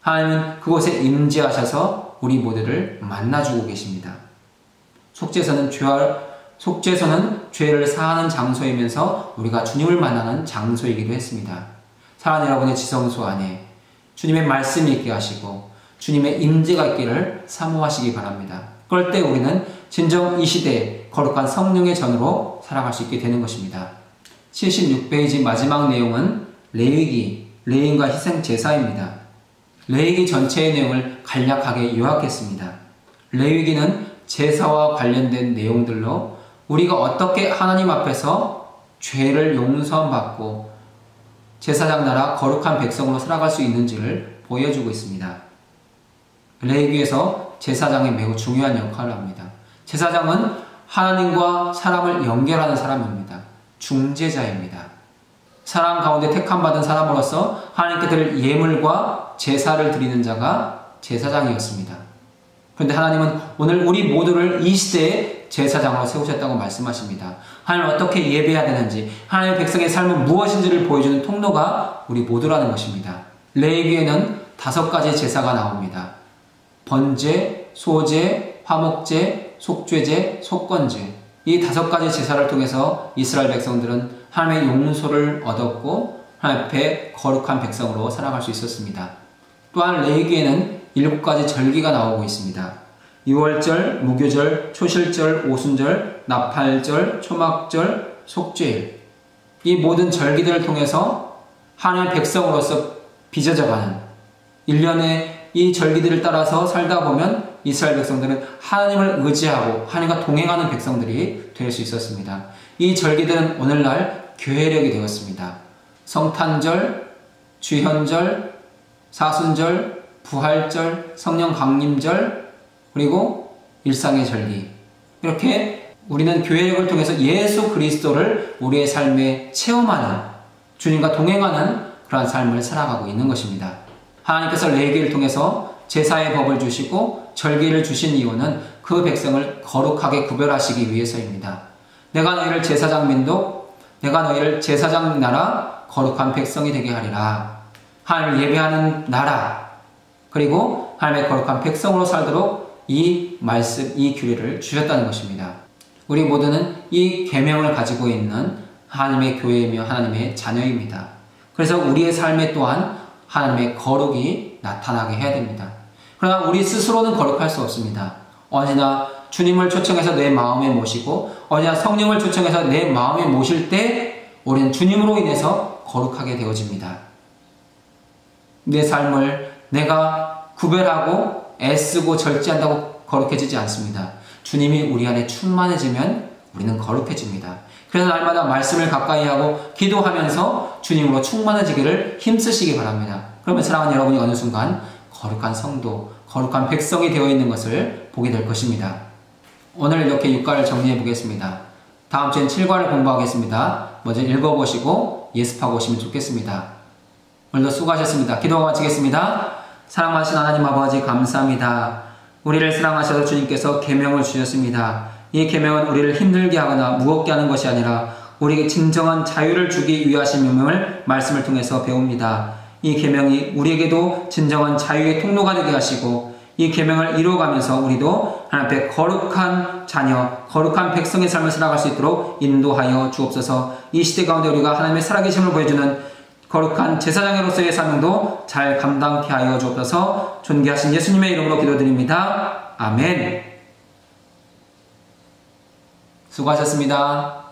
하나님은 그곳에 임재하셔서 우리 모두를 만나주고 계십니다. 속죄소는 죄를 사하는 장소이면서 우리가 주님을 만나는 장소이기도 했습니다. 사랑하는 여러분의 지성소 안에 주님의 말씀이 있게 하시고 주님의 임재가 있기를 사모하시기 바랍니다. 그럴 때 우리는 진정 이 시대에 거룩한 성령의 전으로 살아갈 수 있게 되는 것입니다. 76페이지 마지막 내용은 레위기, 레인과 희생 제사입니다. 레위기 전체의 내용을 간략하게 요약했습니다. 레위기는 제사와 관련된 내용들로 우리가 어떻게 하나님 앞에서 죄를 용서받고 제사장 나라 거룩한 백성으로 살아갈 수 있는지를 보여주고 있습니다. 레위기에서 제사장이 매우 중요한 역할을 합니다. 제사장은 하나님과 사람을 연결하는 사람입니다. 중재자입니다. 사람 가운데 택함받은 사람으로서 하나님께 드릴 예물과 제사를 드리는 자가 제사장이었습니다. 그런데 하나님은 오늘 우리 모두를 이 시대에 제사장으로 세우셨다고 말씀하십니다. 하나님을 어떻게 예배해야 되는지, 하나님의 백성의 삶은 무엇인지를 보여주는 통로가 우리 모두라는 것입니다. 레위기에는 5가지 제사가 나옵니다. 번제, 소제, 화목제, 속죄제, 속건제. 이 5가지 제사를 통해서 이스라엘 백성들은 하나님의 용서를 얻었고 하나님 앞에 거룩한 백성으로 살아갈 수 있었습니다. 또한 레위기에는 7가지 절기가 나오고 있습니다. 유월절, 무교절, 초실절, 오순절, 나팔절, 초막절, 속죄일. 이 모든 절기들을 통해서 하나님의 백성으로서 빚어져가는 1년의 이 절기들을 따라서 살다 보면 이스라엘 백성들은 하나님을 의지하고 하나님과 동행하는 백성들이 될 수 있었습니다. 이 절기들은 오늘날 교회력이 되었습니다. 성탄절, 주현절, 사순절, 부활절, 성령 강림절, 그리고 일상의 절기. 이렇게 우리는 교회력을 통해서 예수 그리스도를 우리의 삶에 체험하는, 주님과 동행하는 그러한 삶을 살아가고 있는 것입니다. 하나님께서 레위기를 통해서 제사의 법을 주시고 절기를 주신 이유는 그 백성을 거룩하게 구별하시기 위해서입니다. 내가 너희를 제사장 민족, 내가 너희를 제사장 나라, 거룩한 백성이 되게 하리라. 하나님을 예배하는 나라, 그리고 하나님의 거룩한 백성으로 살도록 이 말씀, 이 규례를 주셨다는 것입니다. 우리 모두는 이 계명을 가지고 있는 하나님의 교회이며 하나님의 자녀입니다. 그래서 우리의 삶에 또한 하나님의 거룩이 나타나게 해야 됩니다. 그러나 우리 스스로는 거룩할 수 없습니다. 언제나 주님을 초청해서 내 마음에 모시고 언제나 성령을 초청해서 내 마음에 모실 때 우리는 주님으로 인해서 거룩하게 되어집니다. 내 삶을 내가 구별하고 애쓰고 절제한다고 거룩해지지 않습니다. 주님이 우리 안에 충만해지면 우리는 거룩해집니다. 그래서 날마다 말씀을 가까이 하고 기도하면서 주님으로 충만해지기를 힘쓰시기 바랍니다. 그러면 사랑하는 여러분이 어느 순간 거룩한 성도, 거룩한 백성이 되어 있는 것을 보게 될 것입니다. 오늘 이렇게 6과를 정리해 보겠습니다. 다음 주엔 7과를 공부하겠습니다. 먼저 읽어보시고 예습하고 오시면 좋겠습니다. 오늘도 수고하셨습니다. 기도하고 마치겠습니다. 사랑하신 하나님 아버지 감사합니다. 우리를 사랑하셔서 주님께서 계명을 주셨습니다. 이 계명은 우리를 힘들게 하거나 무겁게 하는 것이 아니라 우리에게 진정한 자유를 주기 위하심임을 말씀을 통해서 배웁니다. 이 계명이 우리에게도 진정한 자유의 통로가 되게 하시고 이 계명을 이루어가면서 우리도 하나님 앞에 거룩한 자녀, 거룩한 백성의 삶을 살아갈 수 있도록 인도하여 주옵소서. 이 시대 가운데 우리가 하나님의 살아계심을 보여주는 거룩한 제사장으로서의 사명도 잘 감당케 하여 주옵소서. 존귀하신 예수님의 이름으로 기도드립니다. 아멘. 수고하셨습니다.